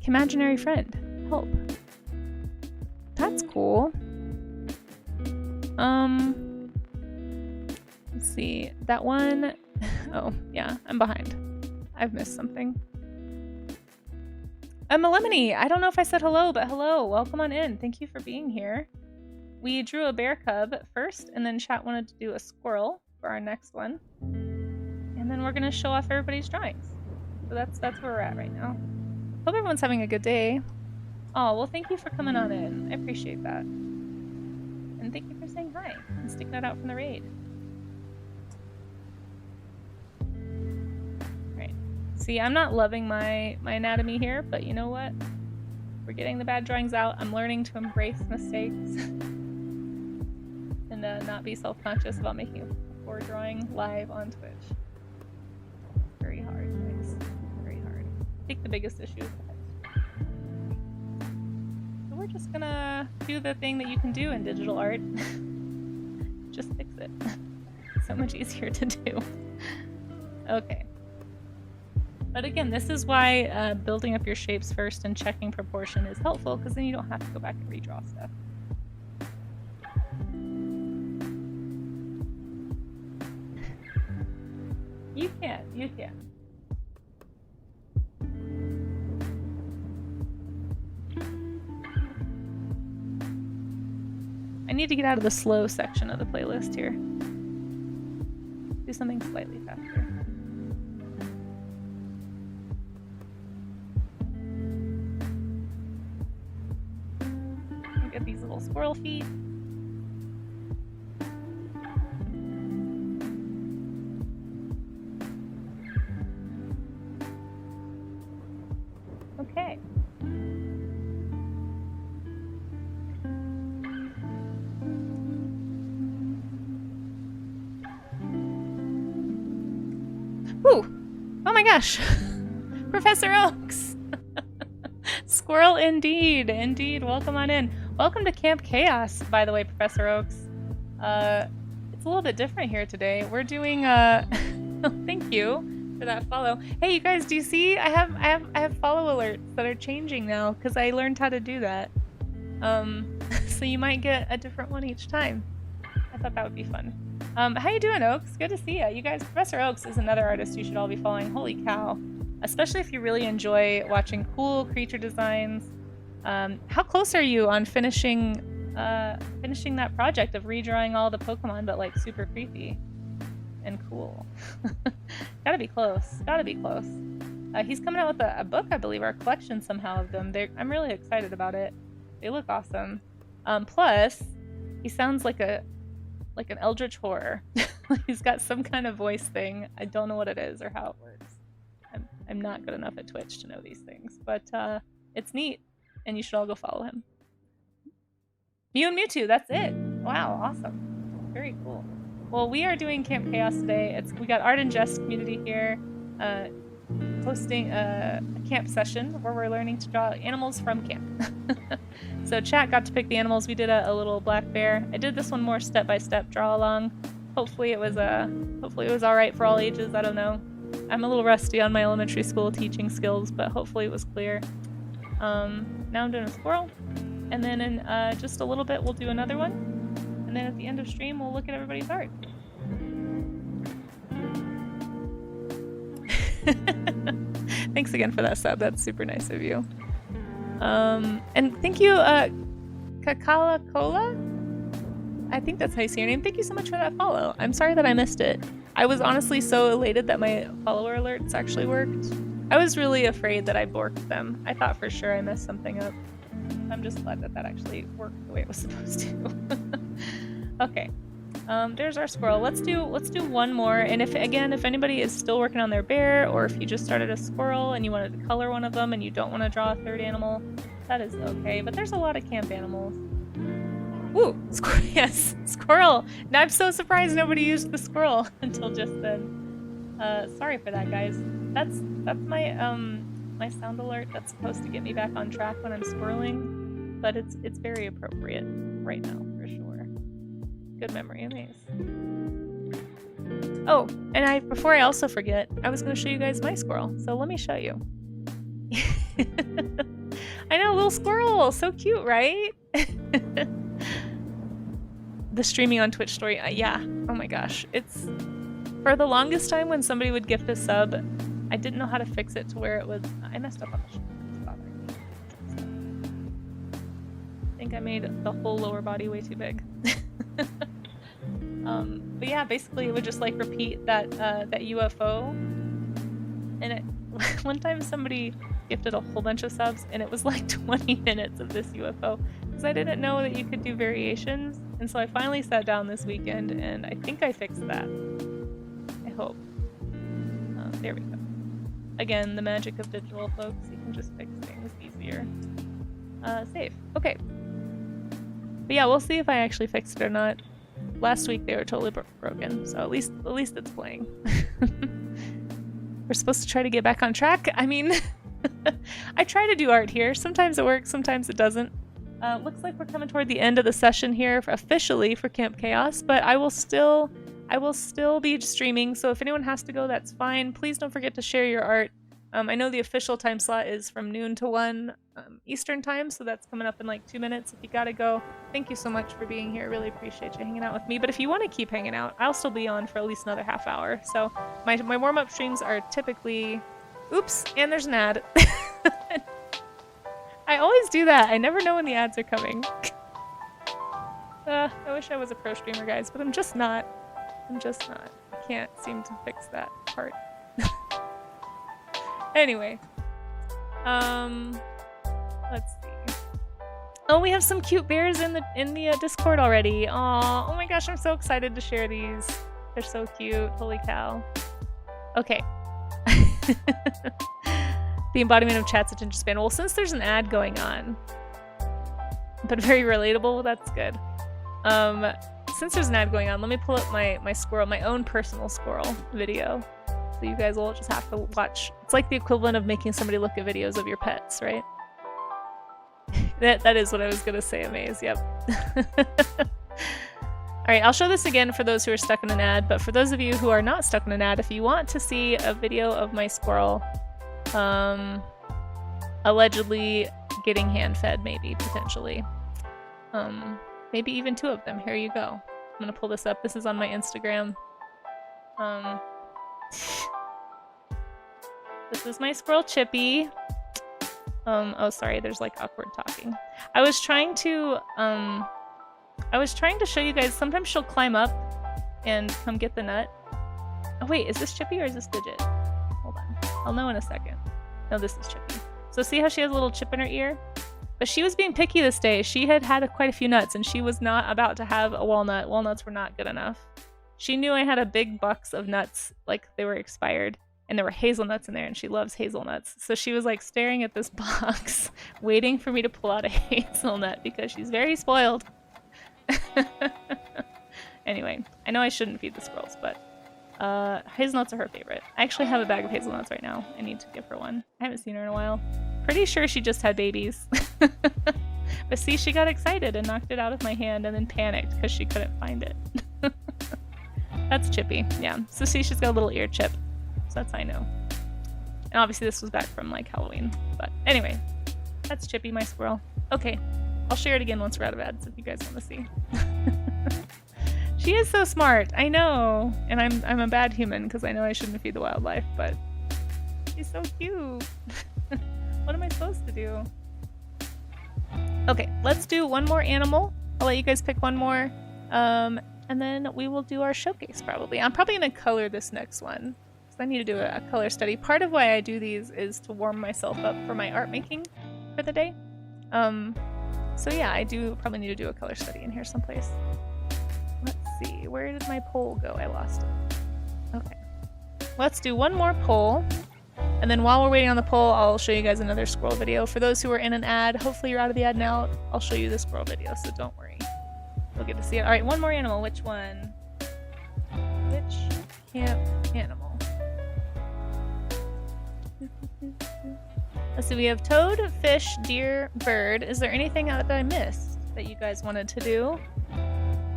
Imaginary friend. Help. That's cool. Let's see. That one... Oh, yeah. I'm behind. I've missed something. Melemony, I don't know if I said hello, but hello. Welcome on in. Thank you for being here. We drew a bear cub first, and then chat wanted to do a squirrel for our next one. And then we're going to show off everybody's drawings. So that's where we're at right now. Hope everyone's having a good day. Oh, well, thank you for coming on in. I appreciate that. And thank you for saying hi and sticking it out from the raid. See, I'm not loving my anatomy here, but you know what? We're getting the bad drawings out. I'm learning to embrace mistakes and not be self-conscious about making a poor drawing live on Twitch. Very hard, guys. Very hard. Take the biggest issue. So we're just gonna do the thing that you can do in digital art. Just fix it. So much easier to do. Okay. But again, this is why building up your shapes first and checking proportion is helpful, because then you don't have to go back and redraw stuff. You can, you can. I need to get out of the slow section of the playlist here. Do something slightly faster. Get these little squirrel feet. Okay. Woo! Oh my gosh! Professor Oaks! Squirrel indeed, indeed. Welcome on in. Welcome to Camp Chaos, by the way, Professor Oaks. It's a little bit different here today. We're doing thank you for that follow. Hey, you guys, do you see? I have follow alerts that are changing now because I learned how to do that. So you might get a different one each time. I thought that would be fun. How you doing, Oaks? Good to see you. You guys, Professor Oaks is another artist you should all be following. Holy cow. Especially if you really enjoy watching cool creature designs. How close are you on finishing that project of redrawing all the Pokemon, but like super creepy and cool? Gotta be close. Gotta be close. He's coming out with a book, I believe, or a collection somehow of them. I'm really excited about it. They look awesome. Plus, he sounds like an eldritch horror. He's got some kind of voice thing. I don't know what it is or how it works. I'm not good enough at Twitch to know these things, but it's neat, and you should all go follow him. Mew and Mewtwo, that's it. Wow, awesome. Very cool. Well, we are doing Camp Chaos today. We got ArtinJest's community here. hosting a camp session where we're learning to draw animals from camp. So chat got to pick the animals. We did a little black bear. I did this one more step-by-step draw along. Hopefully it was all right for all ages. I don't know. I'm a little rusty on my elementary school teaching skills, but hopefully it was clear. Now I'm doing a squirrel, and then in just a little bit we'll do another one, and then at the end of stream we'll look at everybody's art. Thanks again for that sub. That's super nice of you. And thank you, Kakala Cola? I think that's how you say your name. Thank you so much for that follow. I'm sorry that I missed it. I was honestly so elated that my follower alerts actually worked. I was really afraid that I borked them. I thought for sure I messed something up. I'm just glad that that actually worked the way it was supposed to. Okay. There's our squirrel. Let's do one more. And if anybody is still working on their bear, or if you just started a squirrel and you wanted to color one of them and you don't want to draw a third animal, that is okay. But there's a lot of camp animals. Ooh, yes, squirrel. Now I'm so surprised nobody used the squirrel until just then. Sorry for that, guys. That's my my sound alert that's supposed to get me back on track when I'm squirreling, but it's very appropriate right now for sure. Good memory, amaze. Oh, and before I also forget, I was going to show you guys my squirrel, so let me show you. I know, little squirrel, so cute, right? The streaming on Twitch story, yeah. Oh my gosh, it's for the longest time when somebody would gift a sub, I didn't know how to fix it to where it was. I messed up on the stream. It's bothering me. I think I made the whole lower body way too big. But yeah, basically it would just like repeat that UFO. And one time somebody gifted a whole bunch of subs, and it was like 20 minutes of this UFO because I didn't know that you could do variations. And so I finally sat down this weekend, and I think I fixed that. I hope. There we go. Again, the magic of digital, folks. You can just fix things easier. Save. Okay. But yeah, we'll see if I actually fixed it or not. Last week they were totally broken, so at least it's playing. We're supposed to try to get back on track. I mean, I try to do art here. Sometimes it works, sometimes it doesn't. Looks like we're coming toward the end of the session here officially for Camp Chaos, but I will still be streaming, so if anyone has to go, that's fine. Please don't forget to share your art. I know the official time slot is from noon to 1 Eastern time, so that's coming up in like 2 minutes. If you gotta go, thank you so much for being here. I really appreciate you hanging out with me. But if you want to keep hanging out, I'll still be on for at least another half hour. So my warm-up streams are typically... Oops, and there's an ad. I always do that. I never know when the ads are coming. I wish I was a pro streamer, guys, but I'm just not. I'm just not. I can't seem to fix that part. Anyway. Let's see. Oh, we have some cute bears in the Discord already. Aw, oh my gosh, I'm so excited to share these. They're so cute. Holy cow. Okay. The embodiment of chat's attention span. Well, since there's an ad going on, but very relatable, that's good. Since there's an ad going on, let me pull up my squirrel, my own personal squirrel video. So you guys will just have to watch. It's like the equivalent of making somebody look at videos of your pets, right? That is what I was gonna say, Amaze, yep. Alright, I'll show this again for those who are stuck in an ad, but for those of you who are not stuck in an ad, if you want to see a video of my squirrel, allegedly getting hand-fed, maybe, potentially. Maybe even 2 of them. Here you go. I'm gonna pull this up. This is on my Instagram. This is my squirrel Chippy. Oh sorry, there's like awkward talking. I was trying to show you guys, sometimes she'll climb up and come get the nut. Oh wait, is this Chippy or is this Digit? Hold on. I'll know in a second. No, this is Chippy. So see how she has a little chip in her ear? But she was being picky this day. She had quite a few nuts, and she was not about to have a walnut. Walnuts were not good enough. She knew I had a big box of nuts, like they were expired, and there were hazelnuts in there, and she loves hazelnuts. So she was like staring at this box, waiting for me to pull out a hazelnut because she's very spoiled. Anyway, I know I shouldn't feed the squirrels, but Hazelnuts are her favorite. I actually have a bag of hazelnuts right now. I need to give her one. I haven't seen her in a while. Pretty sure she just had babies. But see, she got excited and knocked it out of my hand and then panicked because she couldn't find it. That's Chippy, yeah. So see, she's got a little ear chip. So that's how I know. And obviously this was back from like Halloween. But anyway, that's Chippy, my squirrel. Okay, I'll share it again once we're out of ads if you guys want to see. She is so smart, I know. And I'm a bad human because I know I shouldn't feed the wildlife, but she's so cute. What am I supposed to do? Okay, let's do one more animal. I'll let you guys pick one more. And then we will do our showcase probably. I'm probably going to color this next one because I need to do a color study. Part of why I do these is to warm myself up for my art making for the day. So yeah, I do probably need to do a color study in here someplace. Let's see, where did my poll go? I lost it. Okay. Let's do one more poll. And then while we're waiting on the poll, I'll show you guys another squirrel video. For those who are in an ad, hopefully you're out of the ad now, I'll show you the squirrel video, so don't worry. You'll get to see it. Alright, one more animal. Which one? Which camp animal? Let's see, we have toad, fish, deer, bird. Is there anything that I missed that you guys wanted to do?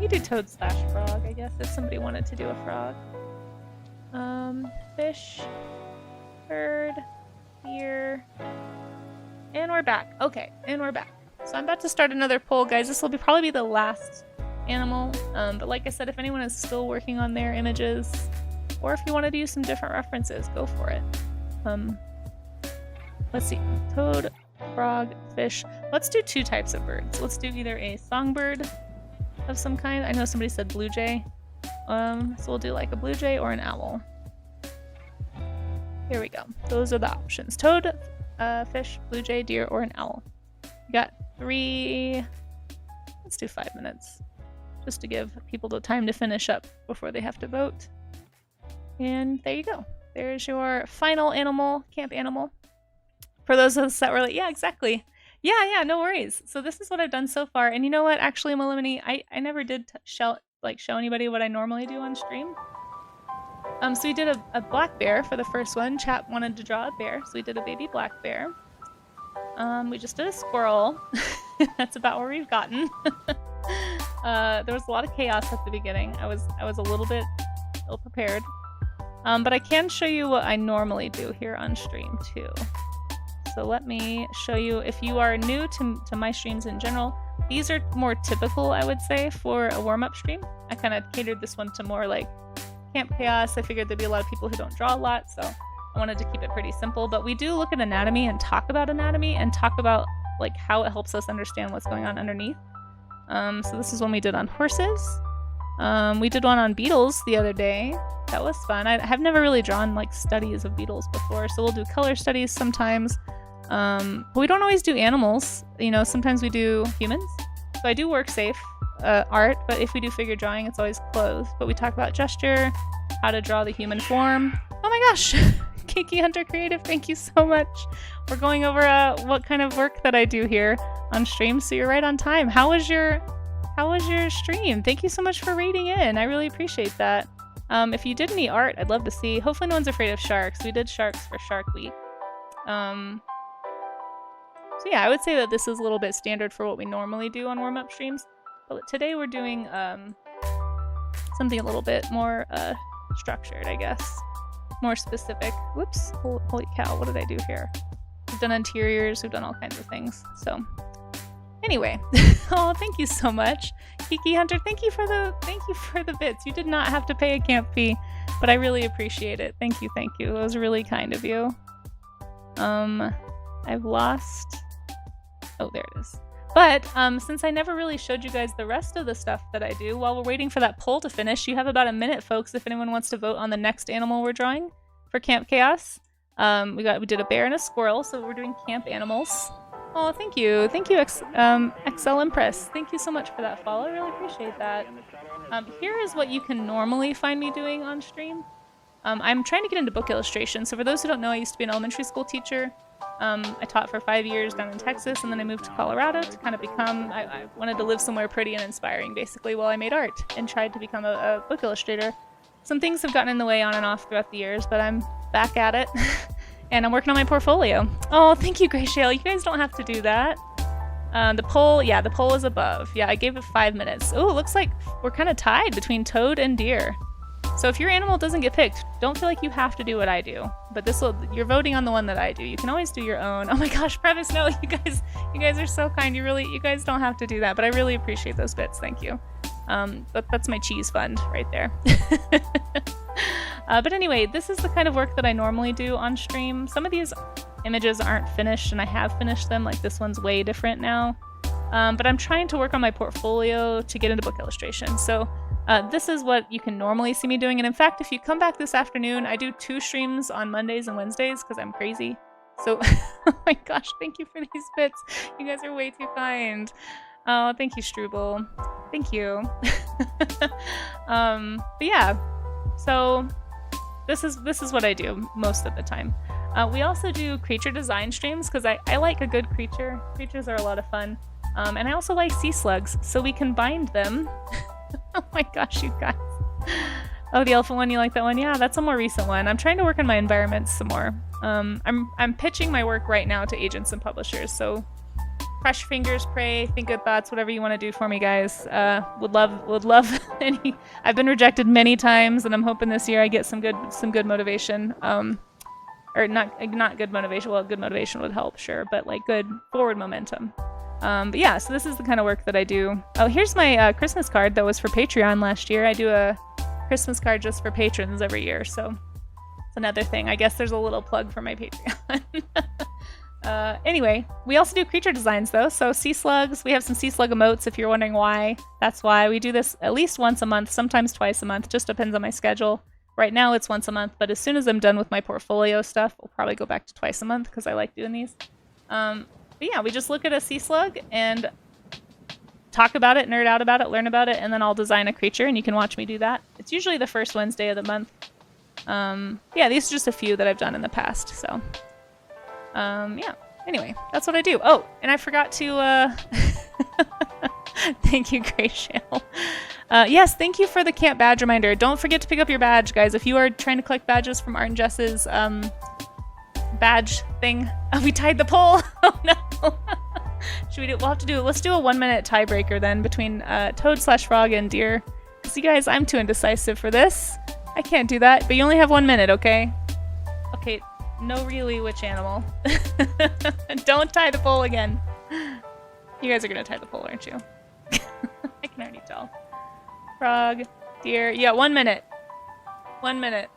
You do toad / frog, I guess, if somebody wanted to do a frog. Fish, bird, deer, and we're back. Okay, and we're back. So I'm about to start another poll, guys. This will probably be the last animal. But like I said, if anyone is still working on their images, or if you want to do some different references, go for it. Let's see. Toad, frog, fish. Let's do 2 types of birds. Let's do either a songbird of some kind. I know somebody said blue jay. So we'll do like a blue jay or an owl. Here we go. Those are the options. Toad, fish, blue jay, deer, or an owl. We got 3. Let's do 5 minutes. Just to give people the time to finish up before they have to vote. And there you go. There's your final animal, camp animal. For those of us that were like, yeah, exactly. Yeah, no worries. So this is what I've done so far. And you know what? Actually, Melimony, I never did show anybody what I normally do on stream. So we did a black bear for the first one. Chat wanted to draw a bear, so we did a baby black bear. We just did a squirrel. That's about where we've gotten. There was a lot of chaos at the beginning. I was a little bit ill prepared. But I can show you what I normally do here on stream too. So let me show you, if you are new to my streams in general, these are more typical, I would say, for a warm-up stream. I kind of catered this one to more like Camp Chaos. I figured there'd be a lot of people who don't draw a lot, so I wanted to keep it pretty simple. But we do look at anatomy and talk about like how it helps us understand what's going on underneath. So this is one we did on horses. We did one on beetles the other day. That was fun. I have never really drawn like studies of beetles before, so we'll do color studies sometimes. But we don't always do animals. You know, sometimes we do humans. So I do work safe art, but if we do figure drawing, it's always clothes. But we talk about gesture, how to draw the human form. Oh my gosh! Kiki Hunter Creative, thank you so much. We're going over what kind of work that I do here on stream, so you're right on time. How was your stream? Thank you so much for rating in. I really appreciate that. If you did any art, I'd love to see. Hopefully no one's afraid of sharks. We did sharks for Shark Week. So yeah, I would say that this is a little bit standard for what we normally do on warm-up streams. But today we're doing something a little bit more structured, I guess. More specific. Whoops. Holy cow, what did I do here? We've done interiors, we've done all kinds of things. So anyway, oh, thank you so much. Kiki Hunter, thank you for the bits. You did not have to pay a camp fee, but I really appreciate it. Thank you. It was really kind of you. I've lost... Oh, there it is. But since I never really showed you guys the rest of the stuff that I do, while we're waiting for that poll to finish, you have about a minute, folks, if anyone wants to vote on the next animal we're drawing for Camp Chaos. We did a bear and a squirrel, so we're doing camp animals. Oh, thank you, Excel Impress. Thank you so much for that follow. I really appreciate that. Here is what you can normally find me doing on stream. I'm trying to get into book illustration. So for those who don't know, I used to be an elementary school teacher. I taught for 5 years down in Texas, and then I moved to Colorado to kind of become, I wanted to live somewhere pretty and inspiring, basically, while I made art and tried to become a book illustrator. some things have gotten in the way on and off throughout the years, but I'm back at it. And I'm working on my portfolio. Oh, thank you, Gray Shale. You guys don't have to do that. The poll, yeah, the poll is above. Yeah, I gave it 5 minutes. Oh, it looks like we're kind of tied between toad and deer. So if your animal doesn't get picked, don't feel like you have to do what I do. But you're voting on the one that I do. You can always do your own. Oh my gosh, Previs, no, you guys are so kind. You guys don't have to do that, but I really appreciate those bits. Thank you. That's my cheese fund right there. But anyway, this is the kind of work that I normally do on stream. Some of these images aren't finished, and I have finished them. Like this one's way different now. But I'm trying to work on my portfolio to get into book illustration. So this is what you can normally see me doing. And in fact, if you come back this afternoon, I do 2 streams on Mondays and Wednesdays because I'm crazy. So, oh my gosh, thank you for these bits. You guys are way too kind. Oh, thank you, Struble. Thank you. But yeah, so this is what I do most of the time. We also do creature design streams because I like a good creature. Creatures are a lot of fun. And I also like sea slugs, so we can bind them. Oh my gosh, you guys. Oh, the elephant one, you like that one? Yeah, that's a more recent one. I'm trying to work on my environments some more. I'm pitching my work right now to agents and publishers, so cross your fingers, pray, think good thoughts, whatever you want to do for me, guys. Would love any. I've been rejected many times, and I'm hoping this year I get some good motivation. Or not good motivation. Well, good motivation would help, sure, but like good forward momentum. But yeah, so this is the kind of work that I do. Oh, here's my Christmas card that was for Patreon last year. I do a Christmas card just for patrons every year, so it's another thing. I guess there's a little plug for my Patreon. Anyway, we also do creature designs though, so sea slugs. We have some sea slug emotes if you're wondering why. That's why we do this at least once a month, sometimes twice a month, just depends on my schedule. Right now it's once a month, but as soon as I'm done with my portfolio stuff, we'll probably go back to twice a month because I like doing these. But yeah, we just look at a sea slug and talk about it, nerd out about it, learn about it, and then I'll design a creature, and you can watch me do that. It's usually the first Wednesday of the month. Yeah, these are just a few that I've done in the past, so. Yeah, anyway, that's what I do. Oh, and I forgot to, thank you, Gray Shale. Yes, thank you for the camp badge reminder. Don't forget to pick up your badge, guys. If you are trying to collect badges from ArtinJest's, badge thing. Oh, we tied the poll. Oh no. Should we do? We'll have to do. Let's do a 1-minute tiebreaker then between toad/frog and deer. Cause you guys, I'm too indecisive for this. I can't do that. But you only have 1 minute, okay? Okay. No, really, which animal? Don't tie the poll again. You guys are gonna tie the poll, aren't you? I can already tell. Frog, deer. Yeah, 1 minute. 1 minute.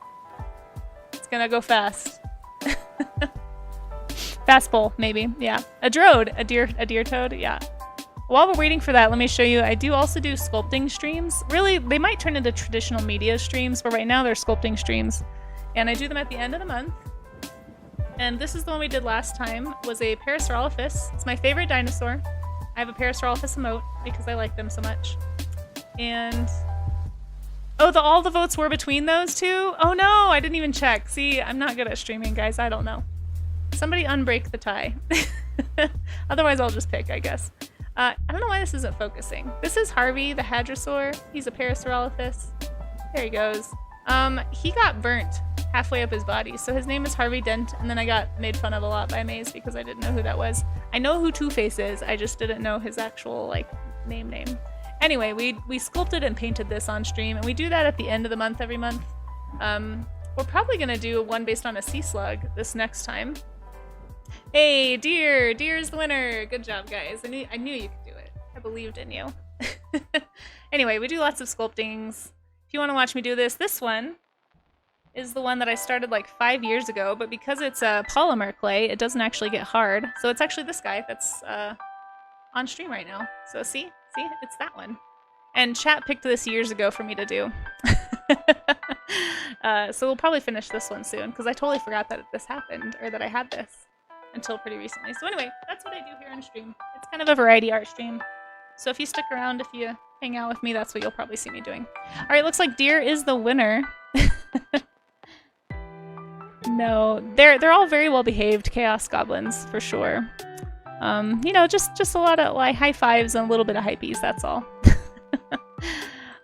It's gonna go fast. Fast poll, maybe. Yeah. A drode, a deer toad. Yeah. While we're waiting for that, let me show you. I do also do sculpting streams. Really, they might turn into traditional media streams, but right now they're sculpting streams, and I do them at the end of the month. And this is the one we did last time. Was a Parasaurolophus. It's my favorite dinosaur. I have a Parasaurolophus emote because I like them so much. And oh, all the votes were between those two? Oh no, I didn't even check. See, I'm not good at streaming, guys. I don't know. Somebody unbreak the tie. Otherwise, I'll just pick, I guess. I don't know why this isn't focusing. This is Harvey, the Hadrosaur. He's a Parasaurolophus. There he goes. He got burnt halfway up his body, so his name is Harvey Dent, and then I got made fun of a lot by Maze because I didn't know who that was. I know who Two-Face is, I just didn't know his actual, like, name. Anyway, we sculpted and painted this on stream, and we do that at the end of the month every month. We're probably gonna do one based on a sea slug this next time. Hey, deer! Deer's the winner! Good job, guys. I knew you could do it. I believed in you. Anyway, we do lots of sculptings. If you want to watch me do this one is the one that I started like 5 years ago, but because it's a polymer clay, it doesn't actually get hard. So it's actually this guy that's on stream right now. So see, it's that one. And chat picked this years ago for me to do. So we'll probably finish this one soon, because I totally forgot that this happened, or that I had this until pretty recently. So anyway, that's what I do here on stream. It's kind of a variety art stream. So if you stick around, if you hang out with me, that's what you'll probably see me doing. All right, looks like deer is the winner. No, they're all very well behaved chaos goblins for sure. You know, just a lot of like high fives and a little bit of hypees. That's all.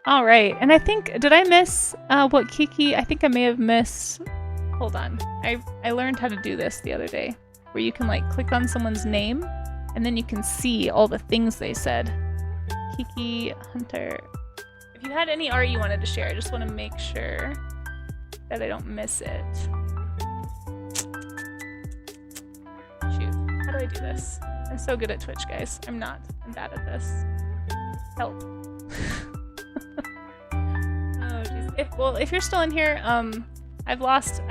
All right, and I think, did I miss what Kiki, I think I may have missed, hold on. I learned how to do this the other day, where you can like click on someone's name, and then you can see all the things they said. Kiki Hunter. If you had any art you wanted to share, I just want to make sure that I don't miss it. Shoot, how do I do this? I'm so good at Twitch, guys. I'm not. I'm bad at this. Help. Oh, geez. If you're still in here, I've lost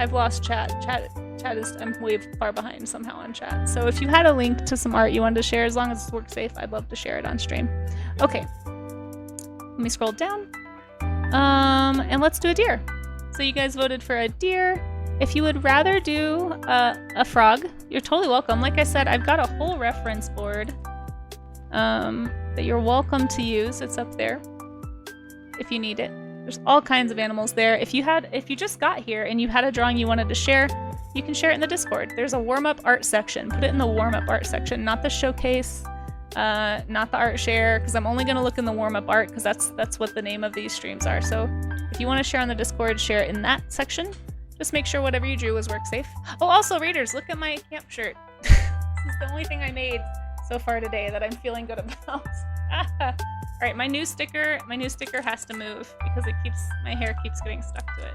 chat. Chat is, I'm way far behind somehow on chat. So if you had a link to some art you wanted to share, as long as it's work safe, I'd love to share it on stream. Okay. Let me scroll down. And let's do a deer. So you guys voted for a deer. If you would rather do a frog, you're totally welcome. Like I said, I've got a whole reference board that you're welcome to use. It's up there if you need it. There's all kinds of animals there. If you just got here and you had a drawing you wanted to share, you can share it in the Discord. There's a warm-up art section. Put it in the warm-up art section, not the showcase, not the art share, because I'm only going to look in the warm-up art because that's what the name of these streams are. So if you want to share on the Discord, share it in that section. Just make sure whatever you drew was work safe. Oh, also, Raiders, look at my camp shirt. This is the only thing I made so far today that I'm feeling good about. All right, my new sticker has to move because my hair keeps getting stuck to it.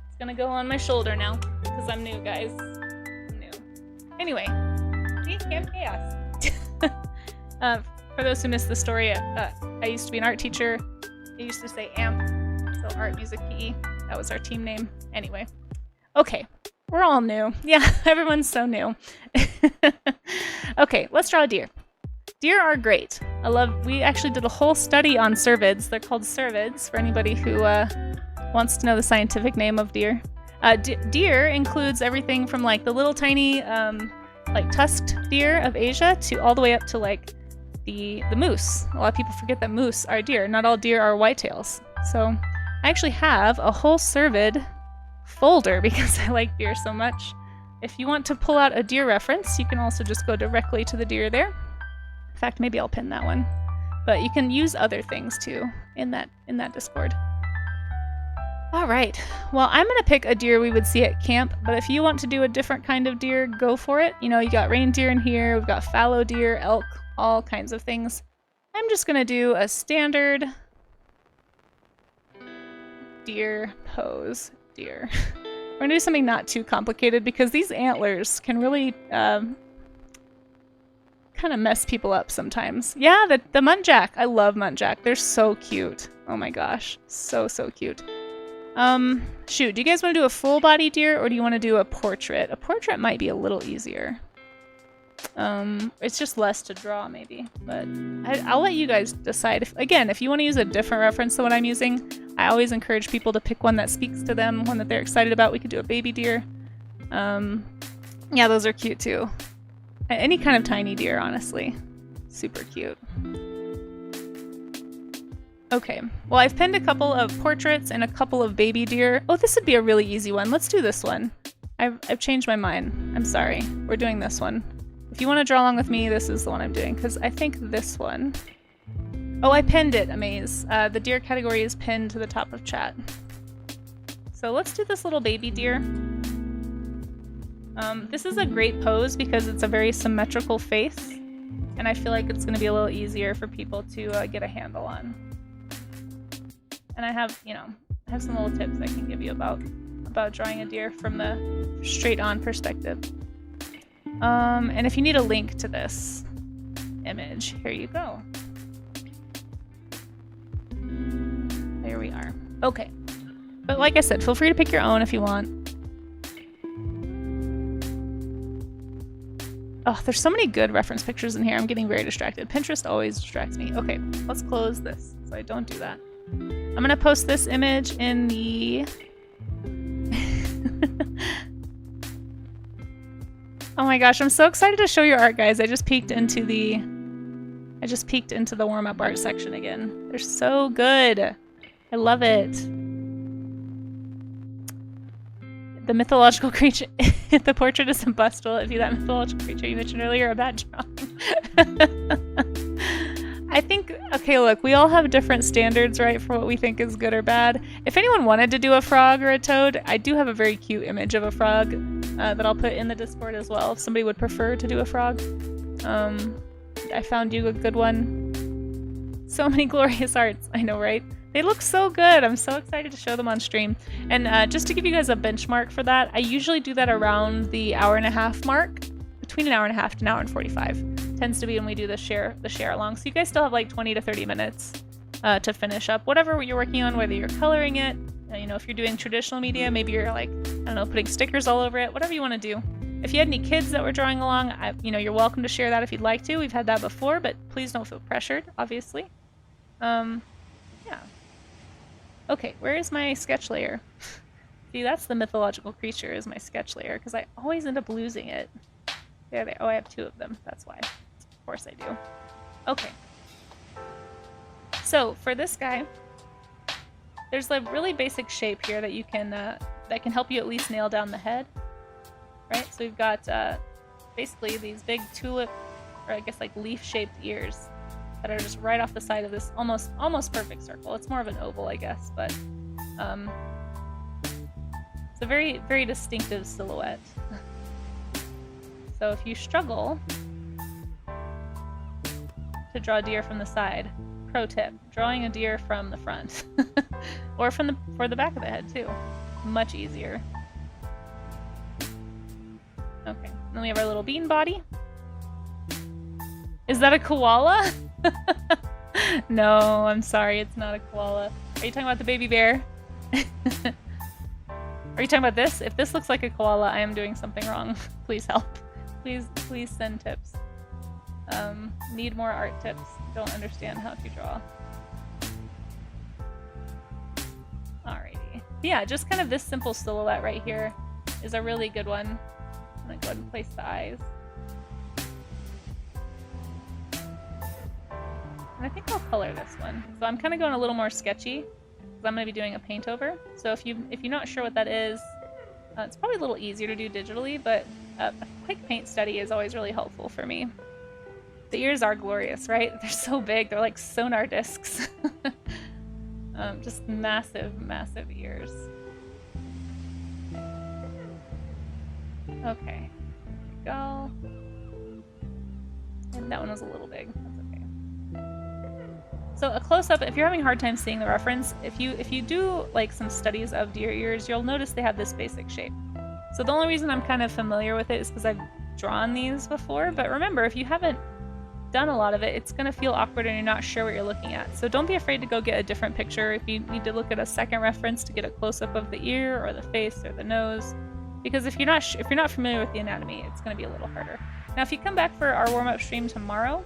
It's gonna go on my shoulder now because I'm new, guys. I'm new. Anyway, see, Camp Chaos. For those who missed the story, I used to be an art teacher. I used to say AMP, so Art Music PE. That was our team name. Anyway, okay, we're all new. Yeah, everyone's so new. Okay, let's draw a deer. Deer are great. We actually did a whole study on cervids. They're called cervids for anybody who wants to know the scientific name of deer. Deer includes everything from like the little tiny like tusked deer of Asia to all the way up to like the moose. A lot of people forget that moose are deer. Not all deer are whitetails. So I actually have a whole cervid folder because I like deer so much. If you want to pull out a deer reference, you can also just go directly to the deer there. In fact, maybe I'll pin that one. But you can use other things too in that Discord. All right. Well, I'm going to pick a deer we would see at camp, but if you want to do a different kind of deer, go for it. You know, you got reindeer in here, we've got fallow deer, elk, all kinds of things. I'm just going to do a standard deer pose deer. We're going to do something not too complicated because these antlers can really kind of mess people up sometimes. Yeah, the muntjac. I love muntjac. They're so cute. Oh my gosh. So cute. Shoot, do you guys want to do a full body deer or do you want to do a portrait? A portrait might be a little easier. It's just less to draw maybe, but I'll let you guys decide. If you want to use a different reference than what I'm using, I always encourage people to pick one that speaks to them, one that they're excited about. We could do a baby deer. Yeah, those are cute too. Any kind of tiny deer, honestly. Super cute. Okay, well I've pinned a couple of portraits and a couple of baby deer. Oh, this would be a really easy one. Let's do this one. I've changed my mind. I'm sorry. We're doing this one. If you want to draw along with me, this is the one I'm doing, because I think this one... Oh, I pinned it, Amaze. The deer category is pinned to the top of chat. So let's do this little baby deer. This is a great pose because it's a very symmetrical face, and I feel like it's going to be a little easier for people to get a handle on. And I have, I have some little tips I can give you about drawing a deer from the straight-on perspective. And if you need a link to this image, here you go. There we are. Okay. But like I said, feel free to pick your own if you want. Oh, there's so many good reference pictures in here. I'm getting very distracted. Pinterest always distracts me. Okay, let's close this so I don't do that. I'm gonna post this image in the... Oh my gosh, I'm so excited to show your art, guys. I just peeked into the warm-up art section again. They're so good. I love it. The mythological creature, the portrait is a bust. Will it be that mythological creature you mentioned earlier? A bad drawing. I think, okay, look, we all have different standards, right, for what we think is good or bad. If anyone wanted to do a frog or a toad, I do have a very cute image of a frog that I'll put in the Discord as well, if somebody would prefer to do a frog. I found you a good one. So many glorious arts, I know, right? They look so good. I'm so excited to show them on stream. And just to give you guys a benchmark for that, I usually do that around the 1.5 hour mark, between 1.5 hours to 1 hour and 45. Tends to be when we do the share along. So you guys still have like 20 to 30 minutes to finish up whatever you're working on, whether you're coloring it, you know, if you're doing traditional media, maybe you're like, I don't know, putting stickers all over it, whatever you want to do. If you had any kids that were drawing along, you know, you're welcome to share that if you'd like to. We've had that before, but please don't feel pressured, obviously. Yeah. Okay, where is my sketch layer? See, that's the mythological creature is my sketch layer, because I always end up losing it. There they, oh, I have 2 of them, that's why. Of course I do. Okay. So for this guy, there's a really basic shape here that you can that can help you at least nail down the head, right? So we've got basically these big tulip, or I guess like leaf-shaped ears that are just right off the side of this almost perfect circle. It's more of an oval, I guess, but it's a very, very distinctive silhouette. So if you struggle to draw a deer from the side, pro tip, drawing a deer from the front or for the back of the head too, much easier. Okay, then we have our little bean body. Is that a koala? No, I'm sorry, it's not a koala. Are you talking about the baby bear? Are you talking about this? If this looks like a koala, I am doing something wrong. Please help. Please send tips. Need more art tips. Don't understand how to draw. Alrighty. Yeah, just kind of this simple silhouette right here is a really good one. I'm gonna go ahead and place the eyes. And I think I'll color this one. So I'm kind of going a little more sketchy because I'm going to be doing a paint over. So if you're not sure what that is, it's probably a little easier to do digitally, but a quick paint study is always really helpful for me. The ears are glorious, right? They're so big. They're like sonar discs. Just massive, massive ears. Okay, there we go. And that one was a little big. That's okay. So a close-up, if you're having a hard time seeing the reference, if you do like some studies of deer ears, you'll notice they have this basic shape. So the only reason I'm kind of familiar with it is because I've drawn these before, but remember, if you haven't done a lot of it, it's going to feel awkward and you're not sure what you're looking at. So don't be afraid to go get a different picture if you need to look at a second reference to get a close-up of the ear or the face or the nose, because if you're not familiar with the anatomy, it's going to be a little harder. Now if you come back for our warm-up stream tomorrow,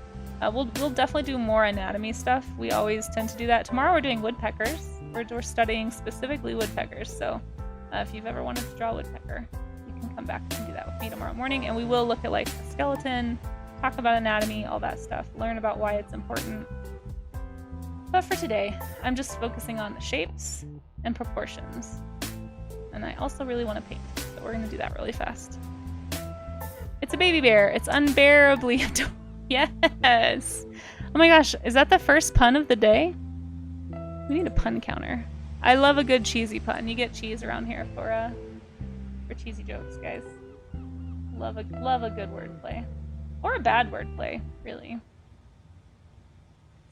we'll definitely do more anatomy stuff. We always tend to do that. Tomorrow we're doing woodpeckers. We're studying specifically woodpeckers, so if you've ever wanted to draw a woodpecker, you can come back and do that with me tomorrow morning, and we will look at like a skeleton, talk about anatomy, all that stuff, learn about why it's important. But for today, I'm just focusing on the shapes and proportions. And I also really want to paint, so we're going to do that really fast. It's a baby bear. It's unbearably adorable. Yes! Oh my gosh, is that the first pun of the day? We need a pun counter. I love a good cheesy pun. You get cheese around here for cheesy jokes, guys. Love a good wordplay. Or a bad wordplay, really.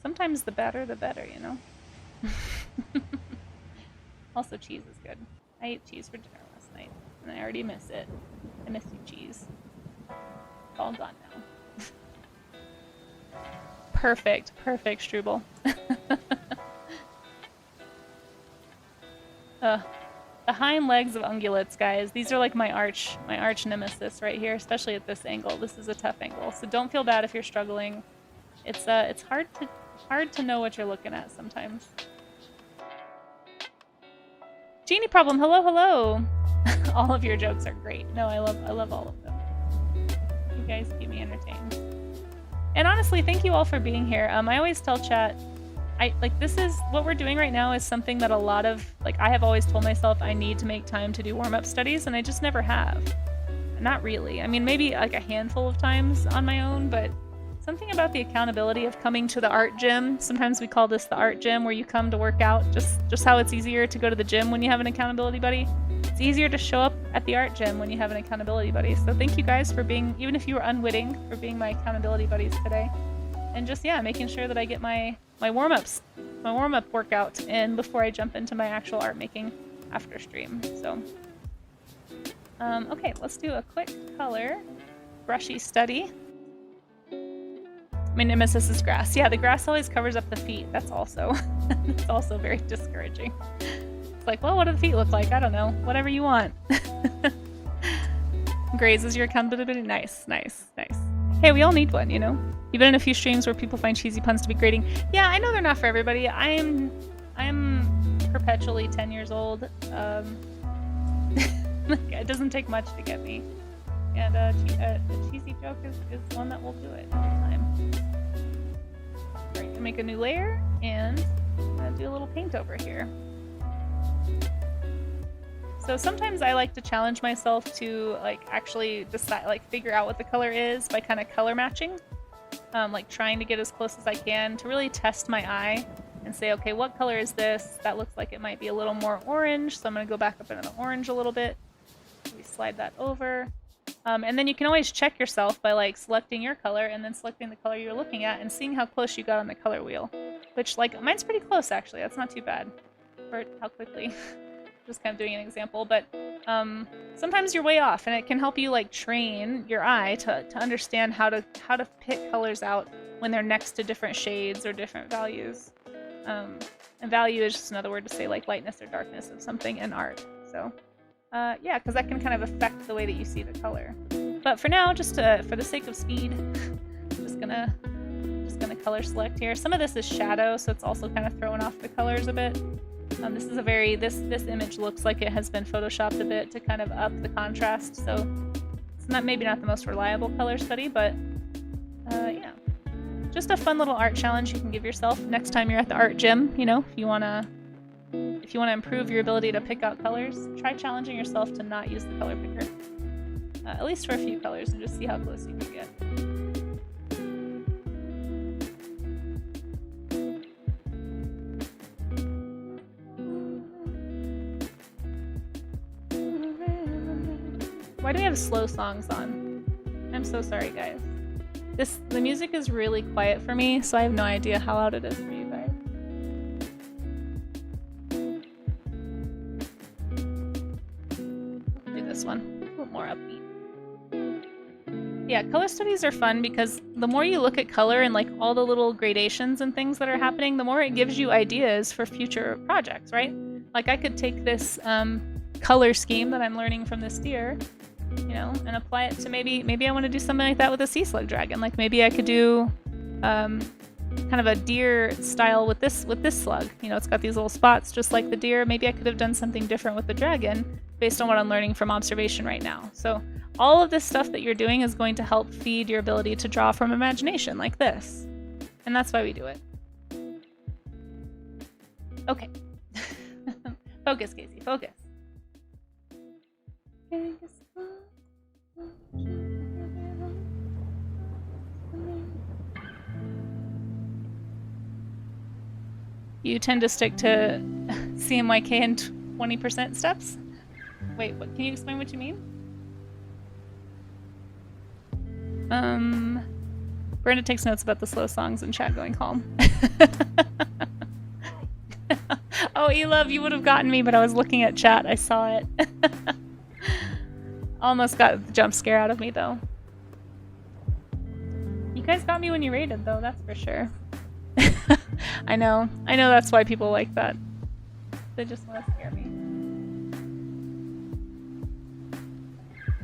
Sometimes the better, the better, you know? Also, cheese is good. I ate cheese for dinner last night, and I already miss it. I miss you, cheese. It's all gone now. Perfect, perfect, Struble. The hind legs of ungulates, guys. These are like my arch nemesis right here, especially at this angle. This is a tough angle, so don't feel bad if you're struggling. It's hard to know what you're looking at sometimes. Genie problem, hello, hello. All of your jokes are great. No, I love all of them. You guys keep me entertained. And honestly, thank you all for being here. I always tell chat, this is what we're doing right now is something that a lot of, I have always told myself I need to make time to do warm-up studies, and I just never have. Not really. I mean, maybe like a handful of times on my own, but something about the accountability of coming to the art gym. Sometimes we call this the art gym, where you come to work out, just how it's easier to go to the gym when you have an accountability buddy. It's easier to show up at the art gym when you have an accountability buddy. So thank you guys for being, even if you were unwitting, for being my accountability buddies today. And just, yeah, making sure that I get my warm-ups, my warm-up workout in before I jump into my actual art making after stream. So, okay, let's do a quick color brushy study. My nemesis is grass. Yeah, the grass always covers up the feet. That's also it's also very discouraging. It's like, well, what do the feet look like? I don't know. Whatever you want. Graze is your accountability. Nice, nice, nice. Hey, we all need one, you know? You've been in a few streams where people find cheesy puns to be grating. Yeah, I know they're not for everybody. I'm perpetually 10 years old. It doesn't take much to get me. And a cheesy joke is one that will do it every time. Alright, make a new layer, and I'm gonna do a little paint over here. So sometimes I like to challenge myself to like actually decide, like figure out what the color is by kind of color matching. Like trying to get as close as I can to really test my eye and say, okay, what color is this? That looks like it might be a little more orange, so I'm gonna go back up into the orange a little bit. We slide that over. And then you can always check yourself by like selecting your color and then selecting the color you're looking at and seeing how close you got on the color wheel. Which, like, mine's pretty close actually. That's not too bad for how quickly. Just kind of doing an example, but sometimes you're way off, and it can help you like train your eye to understand how to pick colors out when they're next to different shades or different values. And value is just another word to say like lightness or darkness of something in art. So. Yeah, because that can kind of affect the way that you see the color. But for now, just for the sake of speed, I'm just gonna color select here. Some of this is shadow, so it's also kind of throwing off the colors a bit. This is a very this image looks like it has been photoshopped a bit to kind of up the contrast. So it's maybe not the most reliable color study, but yeah, just a fun little art challenge you can give yourself next time you're at the art gym. You know, if you wanna improve your ability to pick out colors, try challenging yourself to not use the color picker. At least for a few colors, and just see how close you can get. Why do we have slow songs on? I'm so sorry, guys. The music is really quiet for me, so I have no idea how loud it is for you guys. This one a little more upbeat. Yeah, color studies are fun because the more you look at color and like all the little gradations and things that are happening, the more it gives you ideas for future projects, right? Like I could take this color scheme that I'm learning from this deer, you know, and apply it to maybe I want to do something like that with a sea slug dragon. Like maybe I could do kind of a deer style with this slug. You know, it's got these little spots just like the deer. Maybe I could have done something different with the dragon based on what I'm learning from observation right now. So all of this stuff that you're doing is going to help feed your ability to draw from imagination like this. And that's why we do it. Okay. Focus, Casey, focus. You tend to stick to CMYK and 20% steps? Wait, what? Can you explain what you mean? Brenda takes notes about the slow songs in chat going calm. Oh, E-Love, you would have gotten me, but I was looking at chat. I saw it. Almost got the jump scare out of me, though. You guys got me when you raided, though, that's for sure. I know that's why people like that. They just want to scare me.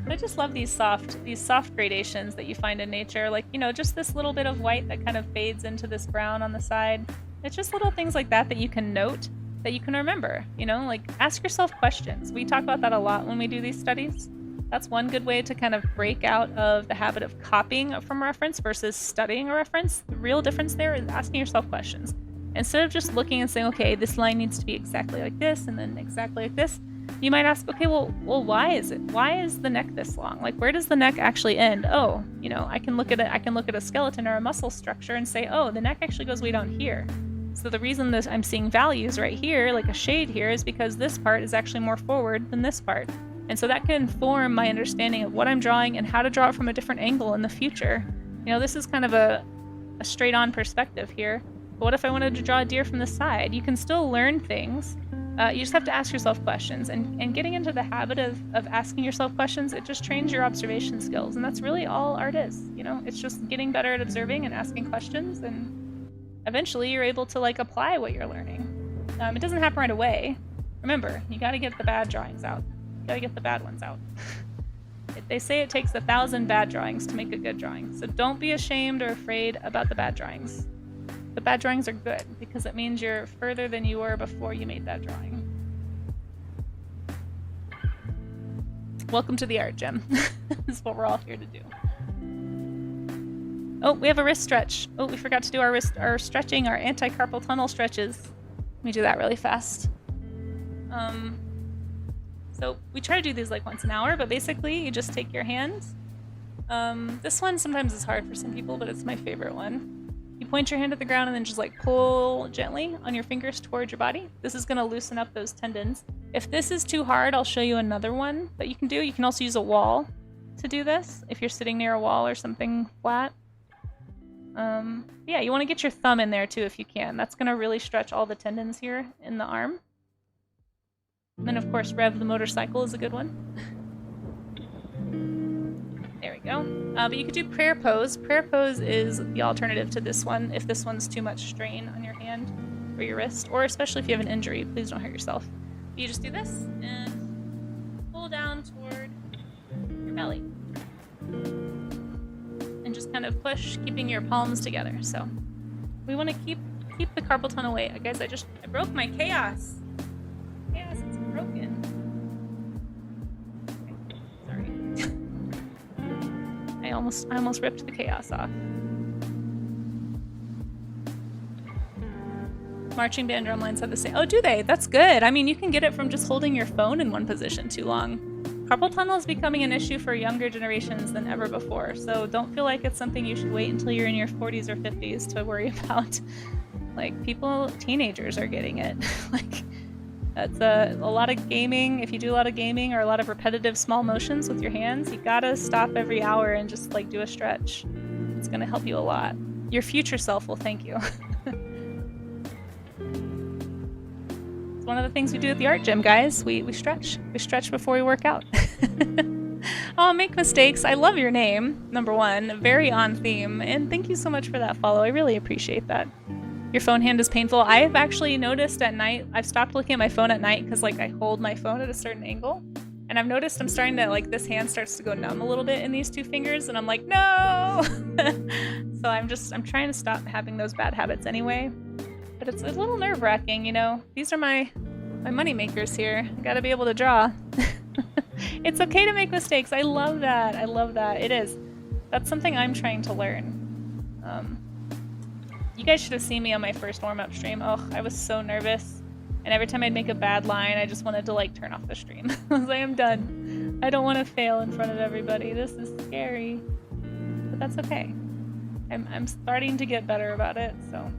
I just love these soft gradations that you find in nature. Like, you know, just this little bit of white that kind of fades into this brown on the side. It's just little things like that that you can note, that you can remember, you know, like ask yourself questions. We talk about that a lot when we do these studies. That's one good way to kind of break out of the habit of copying from a reference versus studying a reference. The real difference there is asking yourself questions. Instead of just looking and saying, okay, this line needs to be exactly like this and then exactly like this, You might ask, okay, well, why is it? Why is the neck this long? Like, where does the neck actually end? Oh, you know, I can look at it. I can look at a skeleton or a muscle structure and say, oh, the neck actually goes way down here. So the reason that I'm seeing values right here, like a shade here, is because this part is actually more forward than this part. And so that can inform my understanding of what I'm drawing and how to draw it from a different angle in the future. You know, this is kind of a straight-on perspective here. But what if I wanted to draw a deer from the side? You can still learn things. You just have to ask yourself questions. And getting into the habit of asking yourself questions, it just trains your observation skills. And that's really all art is. You know, it's just getting better at observing and asking questions. And eventually you're able to, like, apply what you're learning. It doesn't happen right away. Remember, you got to get the bad drawings out. You got to get the bad ones out. They say it takes 1,000 bad drawings to make a good drawing. So don't be ashamed or afraid about the bad drawings. The bad drawings are good because it means you're further than you were before you made that drawing. Welcome to the art gym. This is what we're all here to do. Oh, we have a wrist stretch. Oh, we forgot to do our stretching, our anti-carpal tunnel stretches. Let me do that really fast. So we try to do these like once an hour, but basically you just take your hands. This one sometimes is hard for some people, but it's my favorite one. You point your hand at the ground and then just like pull gently on your fingers towards your body. This is going to loosen up those tendons. If this is too hard, I'll show you another one that you can do. You can also use a wall to do this if you're sitting near a wall or something flat. Yeah, you want to get your thumb in there too if you can. That's going to really stretch all the tendons here in the arm. And then of course rev the motorcycle is a good one. There we go. But you could do prayer pose. Prayer pose is the alternative to this one if this one's too much strain on your hand or your wrist, or especially if you have an injury. Please don't hurt yourself. You just do this and pull down toward your belly. And just kind of push, keeping your palms together. So we want to keep the carpal tunnel away. Guys, I broke my chaos. Chaos is broken. I almost ripped the chaos off. Marching band drum lines have the same. Oh, do they? That's good. I mean, you can get it from just holding your phone in one position too long. Carpal tunnel is becoming an issue for younger generations than ever before, so don't feel like it's something you should wait until you're in your 40s or 50s to worry about. Like, teenagers are getting it. Like, that's a lot of gaming. If you do a lot of gaming or a lot of repetitive small motions with your hands, you gotta stop every hour and just like do a stretch. It's gonna help you a lot. Your future self will thank you. It's one of the things we do at the art gym, guys. We stretch. We stretch before we work out. Oh, make mistakes. I love your name, number one. Very on theme. And thank you so much for that follow. I really appreciate that. Your phone hand is painful. I've actually noticed at night, I've stopped looking at my phone at night because like I hold my phone at a certain angle. And I've noticed I'm starting to, like, this hand starts to go numb a little bit in these two fingers. And I'm like, no! So I'm trying to stop having those bad habits anyway. But it's a little nerve-wracking, you know? These are my money makers here. I gotta be able to draw. It's okay to make mistakes. I love that. I love that. It is. That's something I'm trying to learn. You guys should have seen me on my first warm-up stream. Oh, I was so nervous. And every time I'd make a bad line, I just wanted to, like, turn off the stream. I was like, I'm done. I don't want to fail in front of everybody. This is scary. But that's okay. I'm starting to get better about it, so.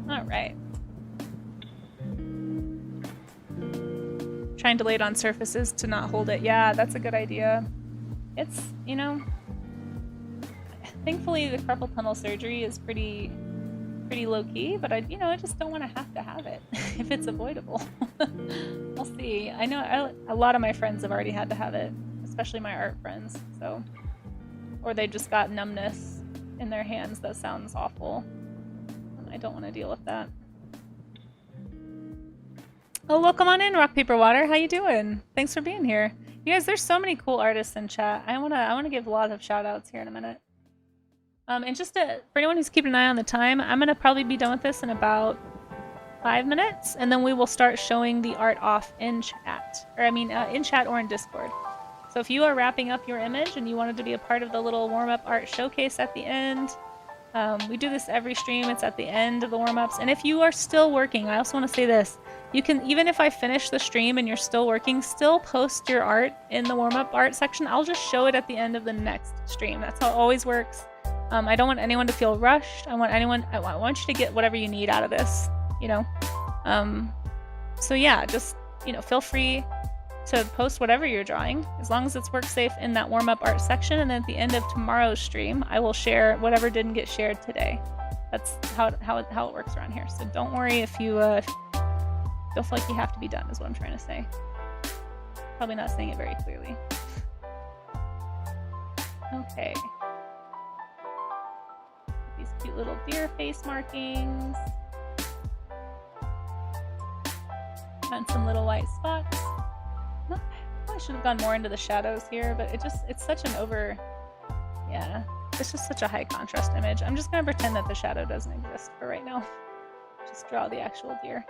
All right. Trying to lay it on surfaces to not hold it. Yeah, that's a good idea. It's, you know, thankfully the carpal tunnel surgery is pretty low-key, but I just don't want to have it if it's avoidable. We'll see. I know a lot of my friends have already had to have it, especially my art friends, so, or they just got numbness in their hands. That sounds awful. I don't want to deal with that. Oh, welcome on in, Rock Paper Water. How you doing? Thanks for being here. You guys, there's so many cool artists in chat. I wanna give a lot of shout outs here in a minute. And just for anyone who's keeping an eye on the time, I'm gonna probably be done with this in about 5 minutes, and then we will start showing the art off in chat, or I mean in chat or in Discord. So if you are wrapping up your image and you wanted to be a part of the little warm-up art showcase at the end, We do this every stream. It's at the end of the warm-ups. And if you are still working, I also want to say this. You can, even if I finish the stream and you're still working, still post your art in the warm-up art section. I'll just show it at the end of the next stream. That's how it always works. I don't want anyone to feel rushed. I want you to get whatever you need out of this, you know? So yeah, just, you know, feel free to post whatever you're drawing, as long as it's work safe in that warm-up art section. And then at the end of tomorrow's stream, I will share whatever didn't get shared today. That's how it works around here. So don't worry if you don't feel like you have to be done, is what I'm trying to say. Probably not saying it very clearly. Okay. These cute little deer face markings. And some little white spots. No, I should have gone more into the shadows here, but it's such an yeah, it's just such a high contrast image. I'm just gonna pretend that the shadow doesn't exist for right now. Just draw the actual deer.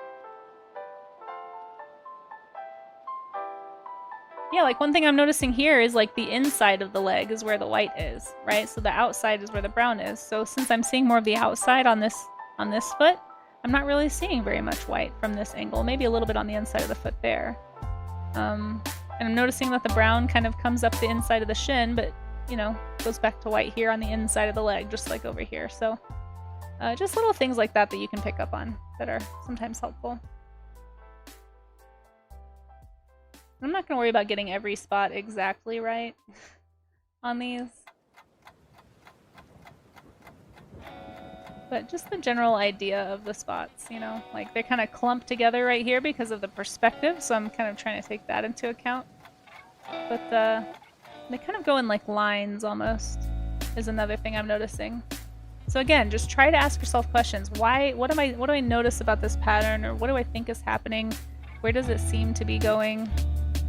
Yeah, like one thing I'm noticing here is like the inside of the leg is where the white is, right? So the outside is where the brown is. So since I'm seeing more of the outside on this foot, I'm not really seeing very much white from this angle. Maybe a little bit on the inside of the foot there. And I'm noticing that the brown kind of comes up the inside of the shin, but, you know, goes back to white here on the inside of the leg, just like over here. So just little things like that that you can pick up on that are sometimes helpful. I'm not going to worry about getting every spot exactly right on these. But just the general idea of the spots, you know, like they're kind of clumped together right here because of the perspective, so I'm kind of trying to take that into account. But they kind of go in like lines almost, is another thing I'm noticing. So again, just try to ask yourself questions. What do I notice about this pattern, or what do I think is happening? Where does it seem to be going?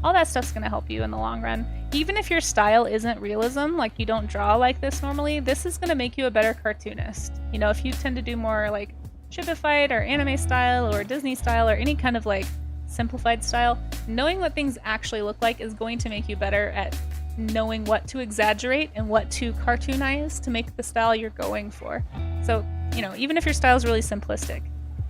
All that stuff's going to help you in the long run. Even if your style isn't realism, like you don't draw like this normally, this is going to make you a better cartoonist. You know, if you tend to do more like Shipified or anime style or Disney style or any kind of like simplified style, knowing what things actually look like is going to make you better at knowing what to exaggerate and what to cartoonize to make the style you're going for. So, you know, even if your style is really simplistic,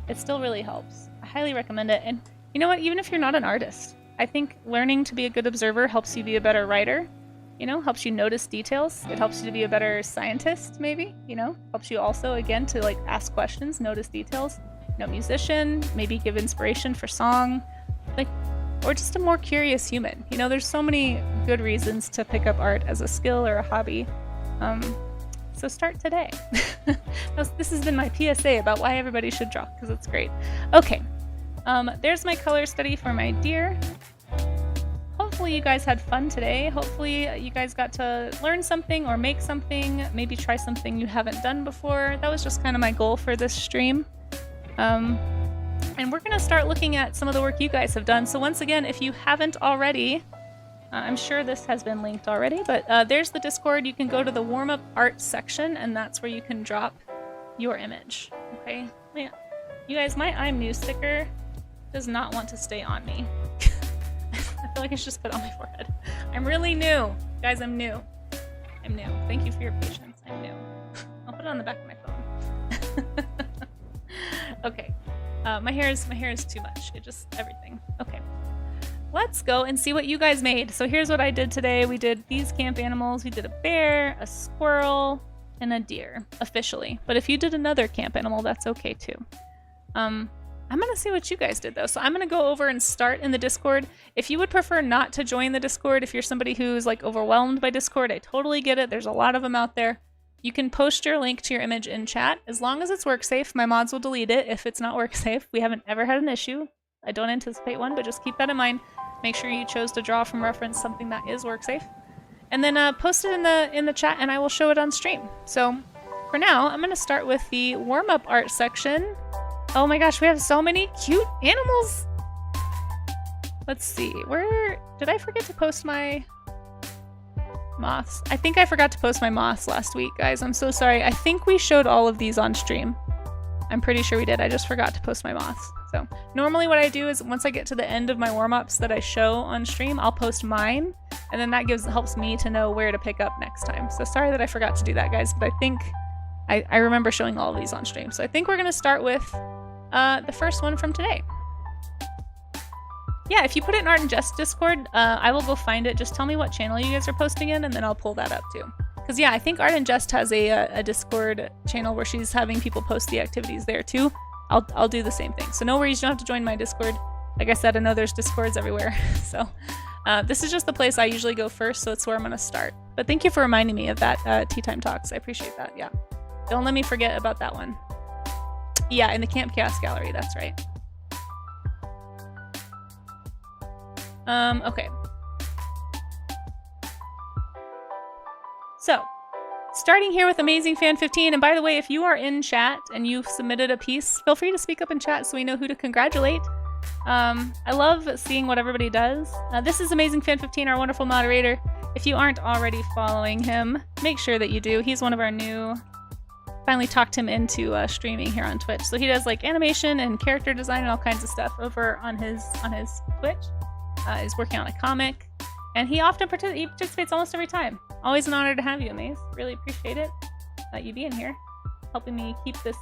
it still really helps. I highly recommend it. And you know what, even if you're not an artist, I think learning to be a good observer helps you be a better writer, you know, helps you notice details. It helps you to be a better scientist, maybe, you know, helps you also, again, to like ask questions, notice details, you know, musician, maybe give inspiration for song, like, or just a more curious human. You know, there's so many good reasons to pick up art as a skill or a hobby. So start today. This has been my PSA about why everybody should draw, because it's great. Okay. There's my color study for my deer. Hopefully you guys had fun today. Hopefully you guys got to learn something or make something, maybe try something you haven't done before. That was just kind of my goal for this stream. And we're gonna start looking at some of the work you guys have done. So once again, if you haven't already, I'm sure this has been linked already, but there's the Discord. You can go to the warm-up art section, and that's where you can drop your image, okay? Yeah. You guys, my I'm new sticker does not want to stay on me. I feel like I should just put it on my forehead. I'm really new. Guys, I'm new. I'm new. Thank you for your patience. I'm new. I'll put it on the back of my phone. Okay. My hair is too much. It just, everything. Okay. Let's go and see what you guys made. So here's what I did today. We did these camp animals. We did a bear, a squirrel, and a deer, officially. But if you did another camp animal, that's okay too. I'm gonna see what you guys did though. So I'm gonna go over and start in the Discord. If you would prefer not to join the Discord, if you're somebody who's like overwhelmed by Discord, I totally get it. There's a lot of them out there. You can post your link to your image in chat. As long as it's work safe, my mods will delete it if it's not work safe. We haven't ever had an issue. I don't anticipate one, but just keep that in mind. Make sure you chose to draw from reference something that is work safe. And then post it in the chat and I will show it on stream. So for now, I'm gonna start with the warm-up art section. Oh my gosh, we have so many cute animals. Let's see, where did I forget to post my moths? I think I forgot to post my moths last week, guys. I'm so sorry. I think we showed all of these on stream. I'm pretty sure we did. I just forgot to post my moths. So normally what I do is once I get to the end of my warm-ups that I show on stream, I'll post mine, and then that helps me to know where to pick up next time. So sorry that I forgot to do that, guys, but I think I remember showing all of these on stream. So I think we're going to start with the first one from today. Yeah, if you put it in ArtinJest's Discord, I will go find it. Just tell me what channel you guys are posting in, and then I'll pull that up too. Because yeah, I think ArtinJest has a Discord channel where she's having people post the activities there too. I'll do the same thing. So no worries, you don't have to join my Discord. Like I said, I know there's Discords everywhere. So this is just the place I usually go first, so it's where I'm going to start. But thank you for reminding me of that Tea Time Talks. I appreciate that, yeah. Don't let me forget about that one. Yeah, in the Camp Chaos Gallery, that's right. Okay. So, starting here with Amazing Fan 15, and by the way, if you are in chat and you've submitted a piece, feel free to speak up in chat so we know who to congratulate. I love seeing what everybody does. This is Amazing Fan 15, our wonderful moderator. If you aren't already following him, make sure that you do. He's one of our new... Finally talked him into streaming here on Twitch. So he does like animation and character design and all kinds of stuff over on his Twitch. He's working on a comic, and he often participates almost every time. Always an honor to have you, Amaze. Really appreciate it that you being here, helping me keep this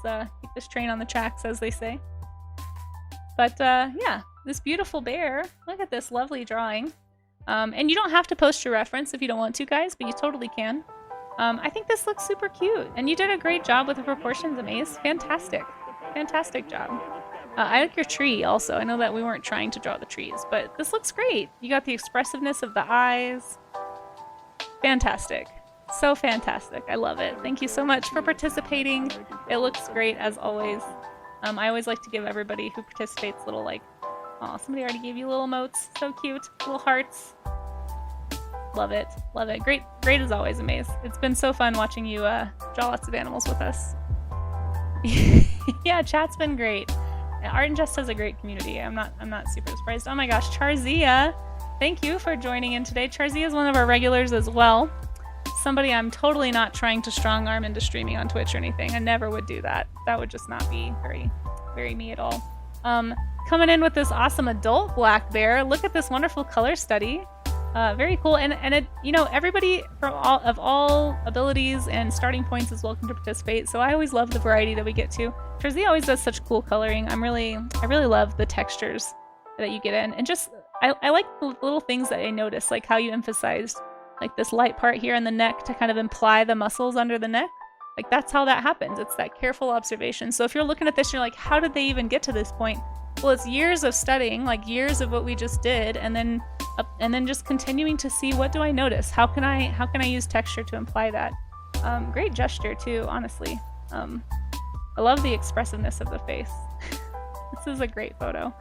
train on the tracks, as they say. But yeah, this beautiful bear. Look at this lovely drawing. And you don't have to post your reference if you don't want to, guys, but you totally can. I think this looks super cute, and you did a great job with the proportions, Amaze. Fantastic. Fantastic job. I like your tree also. I know that we weren't trying to draw the trees, but this looks great. You got the expressiveness of the eyes. Fantastic. So fantastic. I love it. Thank you so much for participating. It looks great as always. I always like to give everybody who participates little like, oh, somebody already gave you little emotes. So cute. Little hearts. Love it. Love it. Great as always, Amaze. It's been so fun watching you draw lots of animals with us. Yeah, chat's been great. ArtinJest has a great community. I'm not super surprised. Oh my gosh, Charzia, thank you for joining in today. Charzia is one of our regulars as well. Somebody I'm totally not trying to strong arm into streaming on Twitch or anything. I never would do that. That would just not be very me at all. Coming in with this awesome adult black bear. Look at this wonderful color study. Very cool, and it, you know, everybody from all abilities and starting points is welcome to participate. So I always love the variety that we get to. Jersey always does such cool coloring. I really love the textures that you get in, and just I like the little things that I notice, like how you emphasized like this light part here in the neck to kind of imply the muscles under the neck. Like that's how that happens. It's that careful observation. So if you're looking at this, you're like, how did they even get to this point? Well, it's years of studying, like years of what we just did, and then just continuing to see, what do I notice? How can I use texture to imply that? Great gesture too, honestly. I love the expressiveness of the face. This is a great photo.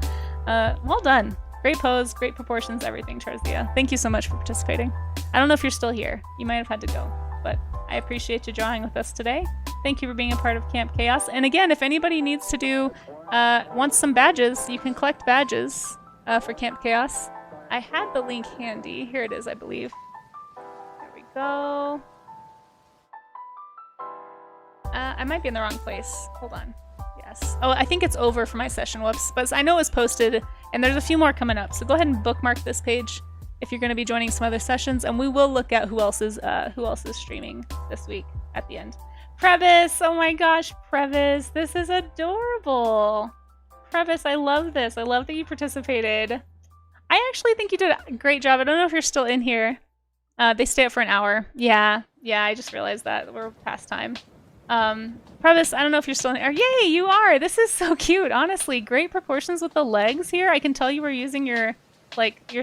Well done. Great pose, great proportions, everything, Charzia. Thank you so much for participating. I don't know if you're still here. You might have had to go, but I appreciate you drawing with us today. Thank you for being a part of Camp Chaos. And again, if anybody needs to do, wants some badges, you can collect badges for Camp Chaos. I had the link handy. Here it is, I believe. There we go. I might be in the wrong place. Hold on. Yes. Oh, I think it's over for my session. Whoops. But I know it's posted, and there's a few more coming up. So go ahead and bookmark this page if you're going to be joining some other sessions, and we will look at who else is streaming this week at the end. Previs! Oh my gosh, Previs! This is adorable! Previs, I love this. I love that you participated. I actually think you did a great job. I don't know if you're still in here. They stay up for an hour. Yeah, I just realized that. We're past time. Previs, I don't know if you're still in here. Yay, you are! This is so cute, honestly. Great proportions with the legs here. I can tell you were using your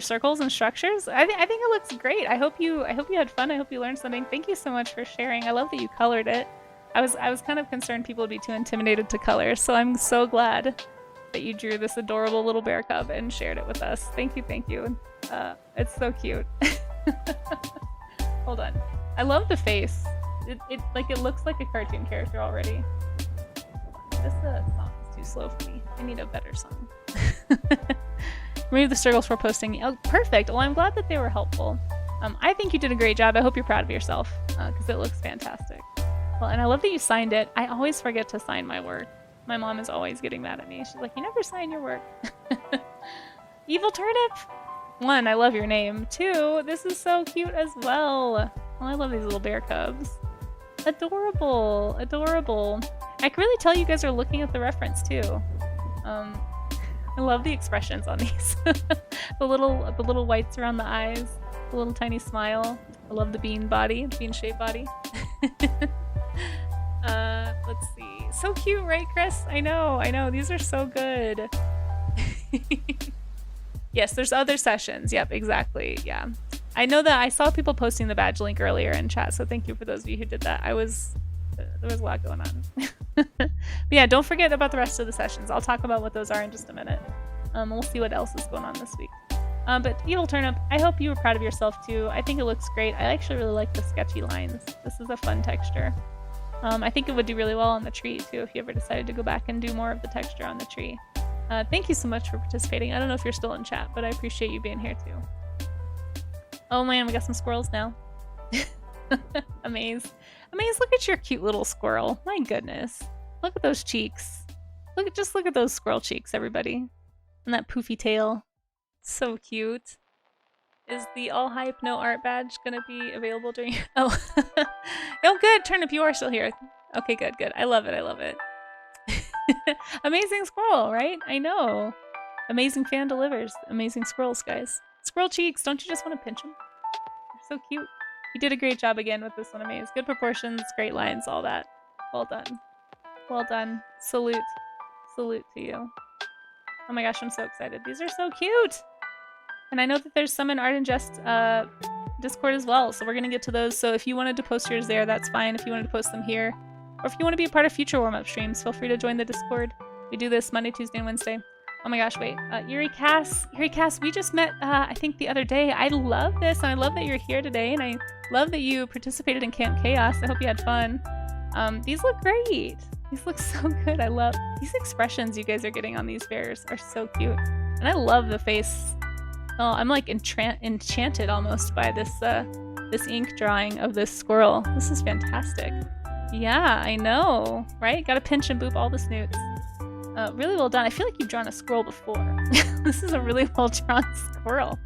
circles and structures. I think it looks great. I hope you had fun. I hope you learned something. Thank you so much for sharing. I love that you colored it. I was kind of concerned people would be too intimidated to color, so I'm so glad that you drew this adorable little bear cub and shared it with us. Thank you. It's so cute. Hold on. I love the face. It looks like a cartoon character already. This song is too slow for me. I need a better song. Remove the circles for posting. Oh, perfect. Well, I'm glad that they were helpful. I think you did a great job. I hope you're proud of yourself because it looks fantastic. Well, and I love that you signed it. I always forget to sign my work. My mom is always getting mad at me. She's like, you never sign your work. Evil Turnip! 1, I love your name. 2, this is so cute as well. Oh, I love these little bear cubs. Adorable, adorable. I can really tell you guys are looking at the reference too. I love the expressions on these. the little whites around the eyes, the little tiny smile. I love the bean body, bean-shaped body. Let's see. So cute, right, Chris? I know. These are so good. Yes, there's other sessions. Yep, exactly. Yeah. I know that I saw people posting the badge link earlier in chat, so thank you for those of you who did that. There was a lot going on. But yeah, don't forget about the rest of the sessions. I'll talk about what those are in just a minute. We'll see what else is going on this week. But Evil Turnip, I hope you were proud of yourself too. I think it looks great. I actually really like the sketchy lines. This is a fun texture. I think it would do really well on the tree too if you ever decided to go back and do more of the texture on the tree. Thank you so much for participating. I don't know if you're still in chat, but I appreciate you being here too. Oh man, we got some squirrels now. Amaze, look at your cute little squirrel. My goodness. Look at those cheeks. Just look at those squirrel cheeks, everybody. And that poofy tail. So cute. Is the all hype no art badge gonna be available during oh oh good, Turnip, you are still here. Okay, good. I love it. Amazing squirrel, right? I know. Amazing fan delivers. Amazing squirrels, guys. Squirrel cheeks, don't you just want to pinch them? They're so cute. You did a great job again with this one, Amaze. Good proportions, great lines, all that. Well done. Well done. Salute to you. Oh my gosh, I'm so excited. These are so cute! And I know that there's some in ArtinJest's Discord as well, so we're gonna get to those. So if you wanted to post yours there, that's fine. If you wanted to post them here, or if you want to be a part of future warm-up streams, feel free to join the Discord. We do this Monday, Tuesday, and Wednesday. Oh my gosh, wait. Yuri Cass, we just met, I think the other day. I love this, and I love that you're here today, and I love that you participated in Camp Chaos. I hope you had fun. These look great. These look so good. I love these expressions you guys are getting on these bears are so cute. And I love the face. Oh, I'm like enchanted almost by this this ink drawing of this squirrel. This is fantastic. Yeah, I know, right? Gotta pinch and boop all the snoots. Really well done. I feel like you've drawn a squirrel before. This is a really well drawn squirrel.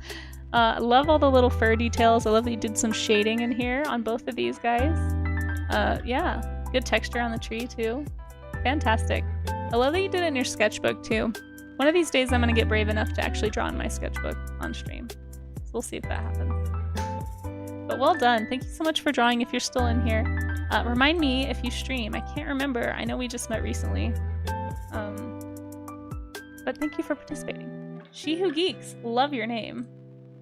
I love all the little fur details. I love that you did some shading in here on both of these guys. Yeah, good texture on the tree too. Fantastic. I love that you did it in your sketchbook too. One of these days I'm gonna get brave enough to actually draw in my sketchbook on stream. So we'll see if that happens. But well done. Thank you so much for drawing if you're still in here. Remind me if you stream. I can't remember. I know we just met recently. But thank you for participating. She Who Geeks, love your name.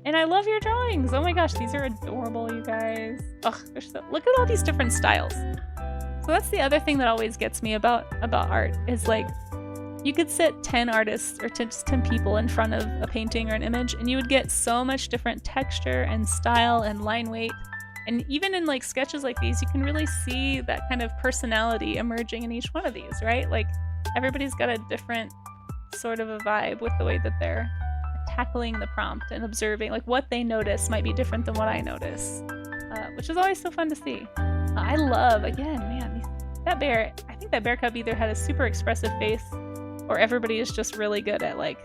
And I love your drawings. Oh my gosh, these are adorable, you guys. Ugh, they're so... Look at all these different styles. So that's the other thing that always gets me about art is like, you could sit 10 artists or just 10 people in front of a painting or an image and you would get so much different texture and style and line weight. And even in like sketches like these, you can really see that kind of personality emerging in each one of these, right? Like everybody's got a different sort of a vibe with the way that they're tackling the prompt and observing. Like what they notice might be different than what I notice, which is always so fun to see. I love, again, man, that bear, I think that bear cub either had a super expressive face or everybody is just really good at like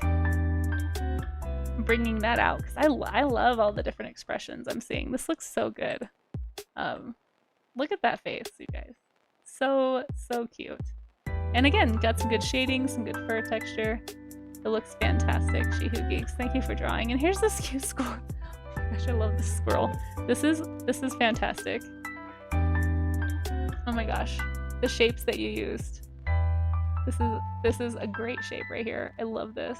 bringing that out because I love all the different expressions I'm seeing. This looks so good. Look at that face, you guys. So cute. And again, got some good shading, some good fur texture. It looks fantastic. She Who Geeks, thank you for drawing. And here's this cute squirrel. Oh my gosh, I love this squirrel. This is fantastic. Oh my gosh, the shapes that you used. This is a great shape right here. I love this.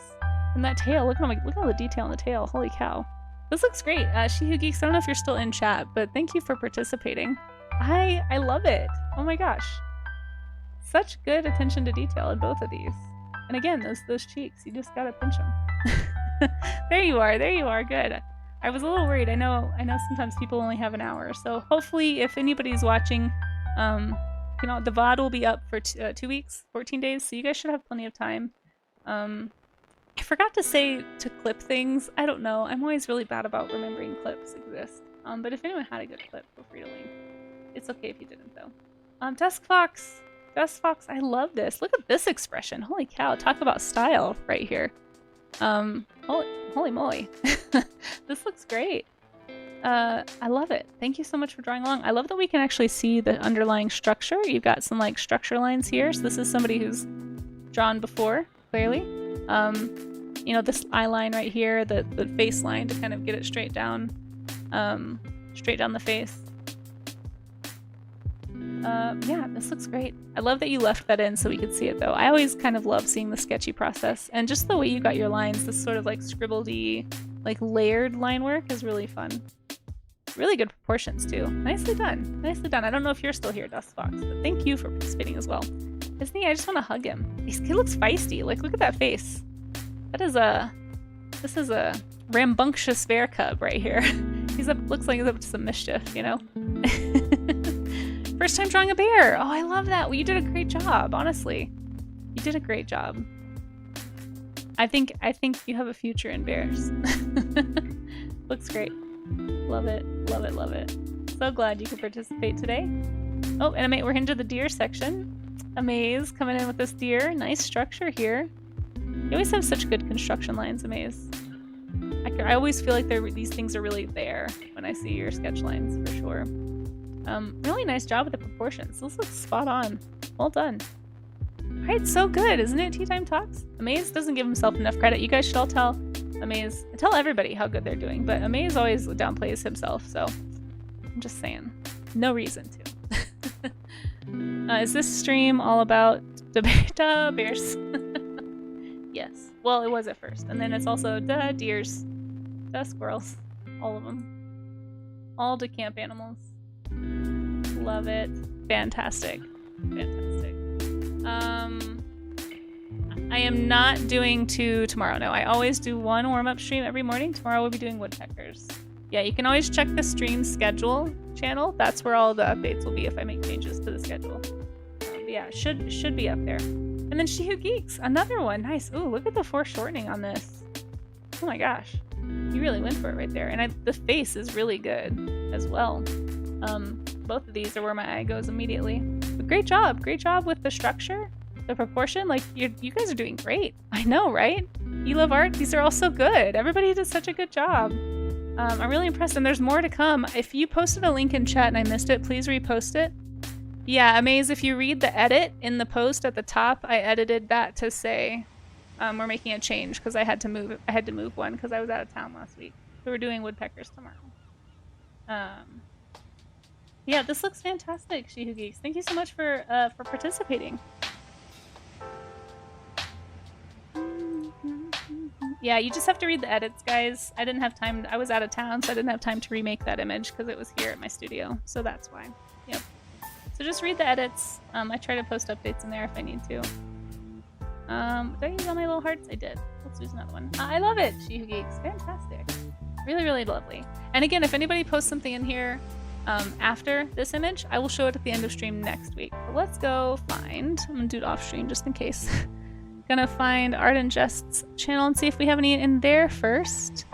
And that tail, look at all the detail in the tail. Holy cow. This looks great. She Who Geeks, I don't know if you're still in chat, but thank you for participating. I love it. Oh my gosh. Such good attention to detail in both of these. And again, those cheeks, you just gotta pinch them. There you are, good. I was a little worried. I know sometimes people only have an hour, so hopefully if anybody's watching, you know, the VOD will be up for 2 weeks, 14 days, so you guys should have plenty of time. I forgot to say to clip things. I don't know. I'm always really bad about remembering clips exist. But if anyone had a good clip, feel free to link. It's okay if you didn't, though. Dusk Fox, I love this. Look at this expression. Holy cow, talk about style right here. Holy moly. This looks great. I love it. Thank you so much for drawing along. I love that we can actually see the underlying structure. You've got some like structure lines here. So this is somebody who's drawn before, clearly. You know, this eye line right here, the face line to kind of get it straight down the face. Yeah, this looks great. I love that you left that in so we could see it though. I always kind of love seeing the sketchy process, and just the way you got your lines, this sort of like scribbledy, like layered line work is really fun. Really good proportions too. Nicely done. Nicely done. I don't know if you're still here, Dust Fox, but thank you for participating as well. Isn't he? I just want to hug him. He looks feisty. Like, look at that face. This is a rambunctious bear cub right here. Looks like he's up to some mischief, you know? First time drawing a bear. Oh, I love that. Well, you did a great job, honestly. You did a great job. I think you have a future in bears. Looks great. Love it, love it, love it. So glad you could participate today. Oh, and we're into the deer section. Amaze coming in with this deer. Nice structure here. You always have such good construction lines, Amaze. I always feel like these things are really there when I see your sketch lines, for sure. Really nice job with the proportions. This looks spot on. Well done. Alright, so good, isn't it, Tea Time Talks? Amaze doesn't give himself enough credit. You guys should all tell Amaze, tell everybody how good they're doing, but Amaze always downplays himself, so I'm just saying. No reason to. Is this stream all about the bears? Yes. Well, it was at first, and then it's also the deers, the squirrels, all of them. All the camp animals. Love it. Fantastic. Fantastic. I am not doing 2 tomorrow. No, I always do 1 warm-up stream every morning. Tomorrow we'll be doing woodpeckers. Yeah, you can always check the stream schedule channel. That's where all the updates will be if I make changes to the schedule. But yeah, should be up there. And then She Who Geeks, another one. Nice. Ooh, look at the foreshortening on this. Oh my gosh. You really went for it right there. And the face is really good as well. Both of these are where my eye goes immediately. But great job with the structure, the proportion. Like, you guys are doing great. I know, right? You love art. These are all so good. Everybody did such a good job. I'm really impressed, and there's more to come. If you posted a link in chat and I missed it, please repost it. Yeah, Amaze, if you read the edit in the post at the top, I edited that to say we're making a change because I had to move one because I was out of town last week. So we're doing woodpeckers tomorrow. Yeah, this looks fantastic, She Who Geeks. Thank you so much for participating. Yeah, you just have to read the edits, guys. I didn't have time. I was out of town, so I didn't have time to remake that image because it was here at my studio. So that's why. Yep. So just read the edits. I try to post updates in there if I need to. Did I use all my little hearts? I did. Let's use another one. I love it, She Who Geeks. Fantastic. Really, really lovely. And again, if anybody posts something in here after this image, I will show it at the end of stream next week. But let's go find. I'm gonna do it off stream just in case. Gonna find ArtinJest's channel and see if we have any in there first.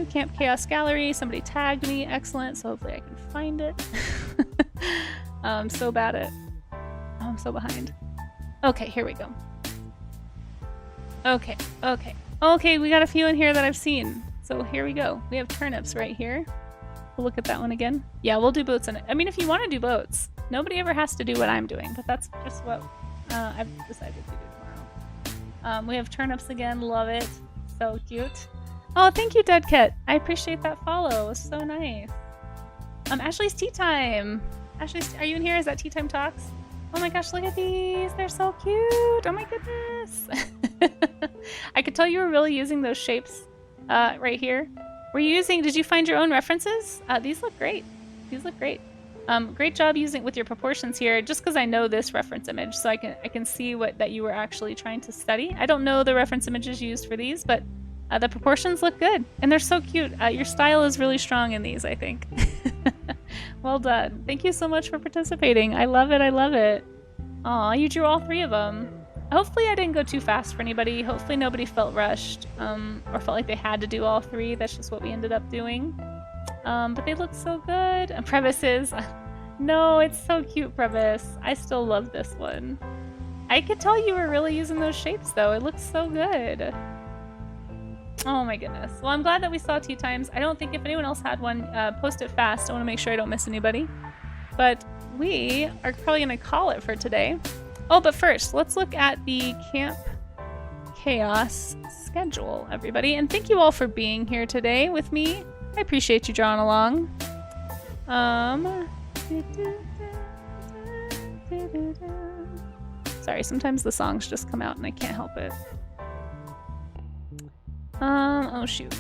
Camp Chaos Gallery. Somebody tagged me. Excellent. So hopefully I can find it. I'm so bad at. Oh, I'm so behind. Okay, here we go. Okay, we got a few in here that I've seen. So here we go. We have turnips right here. We'll look at that one again. Yeah, we'll do boats in it. I mean, if you want to do boats, nobody ever has to do what I'm doing, but that's just what I've decided to do tomorrow. We have turnips again. Love it. So cute. Oh, thank you, Dead Cat. I appreciate that follow. It was so nice. Ashley's Tea Time. Ashley, are you in here? Is that Tea Time Talks? Oh my gosh, look at these. They're so cute. Oh my goodness. I could tell you were really using those shapes right here. Did you find your own references? These look great. These look great. Great job using with your proportions here, just because I know this reference image, so I can see that you were actually trying to study. I don't know the reference images used for these, but the proportions look good, and they're so cute. Your style is really strong in these, I think. Well done. Thank you so much for participating. I love it. I love it. Aw, you drew all 3 of them. Hopefully I didn't go too fast for anybody. Hopefully nobody felt rushed or felt like they had to do all 3. That's just what we ended up doing. But they look so good. And Previs. No, it's so cute, Previs. I still love this one. I could tell you were really using those shapes, though. It looks so good. Oh my goodness. Well, I'm glad that we saw 2 times. I don't think if anyone else had one, post it fast. I want to make sure I don't miss anybody. But we are probably going to call it for today. Oh, but first, let's look at the Camp Chaos schedule, everybody. And thank you all for being here today with me. I appreciate you drawing along. Sorry, sometimes the songs just come out and I can't help it. Oh shoot.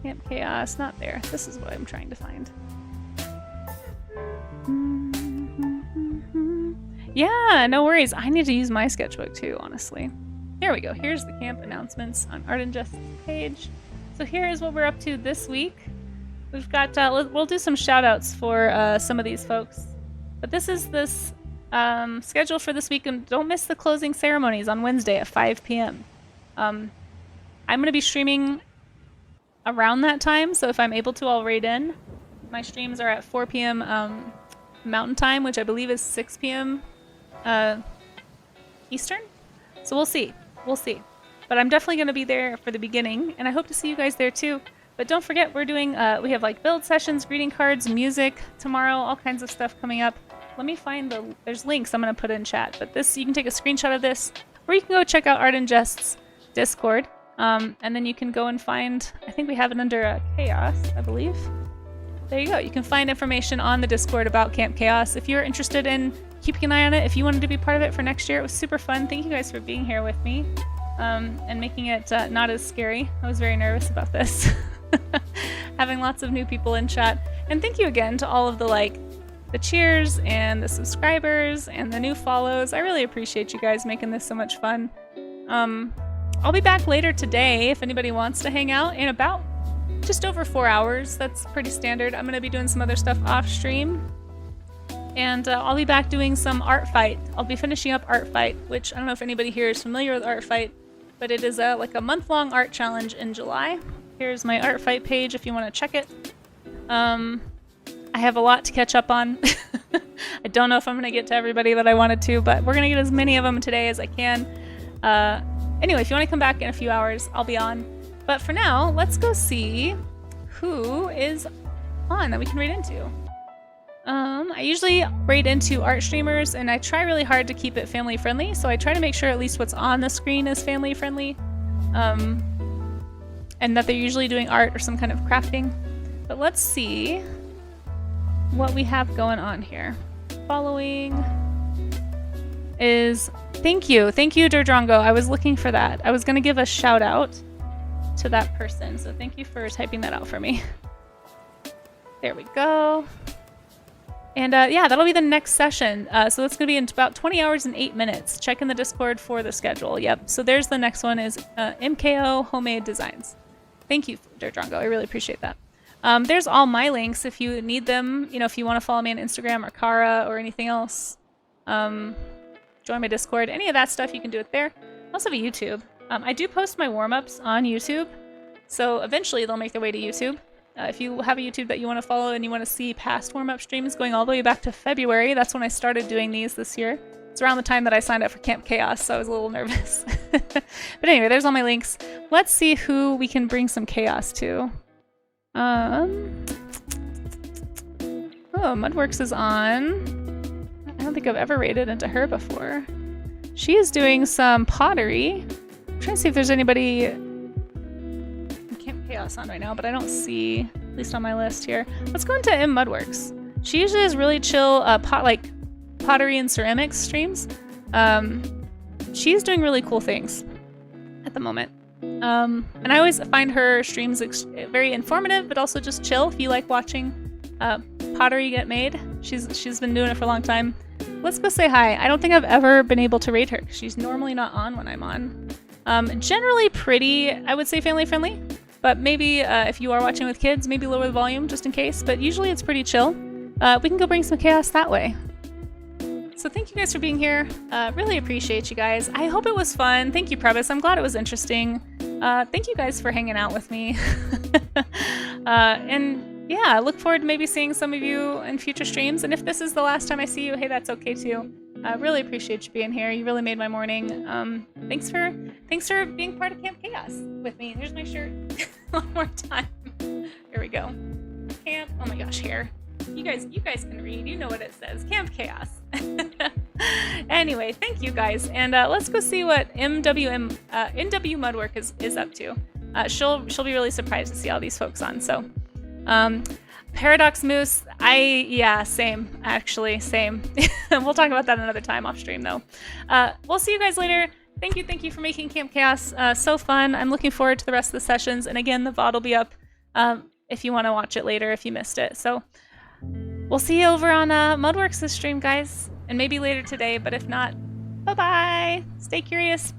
Camp Chaos, not there. This is what I'm trying to find. Yeah, no worries. I need to use my sketchbook too, honestly. There we go. Here's the camp announcements on ArtinJest's page. So here is what we're up to this week. We've got, we'll do some shout outs for some of these folks. But this is this schedule for this week, and don't miss the closing ceremonies on Wednesday at 5 p.m. I'm going to be streaming around that time, so if I'm able to, I'll raid in. My streams are at 4 p.m. Mountain Time, which I believe is 6 p.m. Eastern. So we'll see. We'll see. But I'm definitely going to be there for the beginning, and I hope to see you guys there too. But don't forget, we're doing, we have like build sessions, greeting cards, music tomorrow, all kinds of stuff coming up. Let me find there's links I'm going to put in chat. But this, you can take a screenshot of this, or you can go check out ArtinJest's Discord. And then you can go and find, I think we have it under Chaos, I believe. There you go. You can find information on the Discord about Camp Chaos. If you're interested in keeping an eye on it, if you wanted to be part of it for next year, it was super fun. Thank you guys for being here with me and making it not as scary. I was very nervous about this. Having lots of new people in chat. And thank you again to all of the the cheers and the subscribers and the new follows. I really appreciate you guys making this so much fun. I'll be back later today if anybody wants to hang out in about just over 4 hours. That's pretty standard. I'm going to be doing some other stuff off stream. And I'll be back doing some Art Fight. I'll be finishing up Art Fight, which I don't know if anybody here is familiar with Art Fight, but it is like a month-long art challenge in July. Here's my Art Fight page if you want to check it. I have a lot to catch up on. I don't know if I'm going to get to everybody that I wanted to, but we're going to get as many of them today as I can. Anyway, if you want to come back in a few hours, I'll be on. But for now, let's go see who is on that we can raid into. I usually raid into art streamers, and I try really hard to keep it family friendly, so I try to make sure at least what's on the screen is family friendly. And that they're usually doing art or some kind of crafting. But let's see what we have going on here. Following is... Thank you, Durdrongo. I was looking for that. I was going to give a shout out to that person, so thank you for typing that out for me. There we go. And yeah, that'll be the next session. So that's going to be in about 20 hours and 8 minutes. Check in the Discord for the schedule. Yep, so there's the next one is MKO Homemade Designs. Thank you, Durdrongo. I really appreciate that. There's all my links if you need them. You know, if you want to follow me on Instagram or Kara or anything else. Join my Discord. Any of that stuff, you can do it there. I also have a YouTube. I do post my warm-ups on YouTube, so eventually they'll make their way to YouTube. If you have a YouTube that you want to follow and you want to see past warm-up streams going all the way back to February, that's when I started doing these this year. It's around the time that I signed up for Camp Chaos, so I was a little nervous. But anyway, there's all my links. Let's see who we can bring some chaos to. Oh, Mudworks is on. I don't think I've ever raided into her before. She is doing some pottery. I'm trying to see if there's anybody in Camp Chaos on right now, but I don't see, at least on my list here. Let's go into M Mudworks. She usually has really chill pottery and ceramics streams. She's doing really cool things at the moment. And I always find her streams very informative, but also just chill if you like watching pottery get made. She's been doing it for a long time. Let's go say hi. I don't think I've ever been able to raid her. She's normally not on when I'm on. Generally pretty, I would say family friendly, but maybe if you are watching with kids, maybe lower the volume just in case, but usually it's pretty chill. We can go bring some chaos that way. So thank you guys for being here. Really appreciate you guys. I hope it was fun. Thank you, Previs. I'm glad it was interesting. Thank you guys for hanging out with me. And yeah, I look forward to maybe seeing some of you in future streams. And if this is the last time I see you, hey, that's okay too. I really appreciate you being here. You really made my morning. Thanks for being part of Camp Chaos with me. Here's my shirt. One more time. Here we go. Camp. Oh my gosh, here. You guys can read. You know what it says. Camp Chaos. Anyway, thank you guys, and let's go see what NW Mudwork is up to. She'll be really surprised to see all these folks on. So, Paradox Moose. Same actually, same. We'll talk about that another time off stream though. We'll see you guys later. Thank you for making Camp Chaos so fun. I'm looking forward to the rest of the sessions, and again, the VOD will be up if you want to watch it later if you missed it. So we'll see you over on Mudworks' stream, guys, and maybe later today. But if not, bye bye. Stay curious.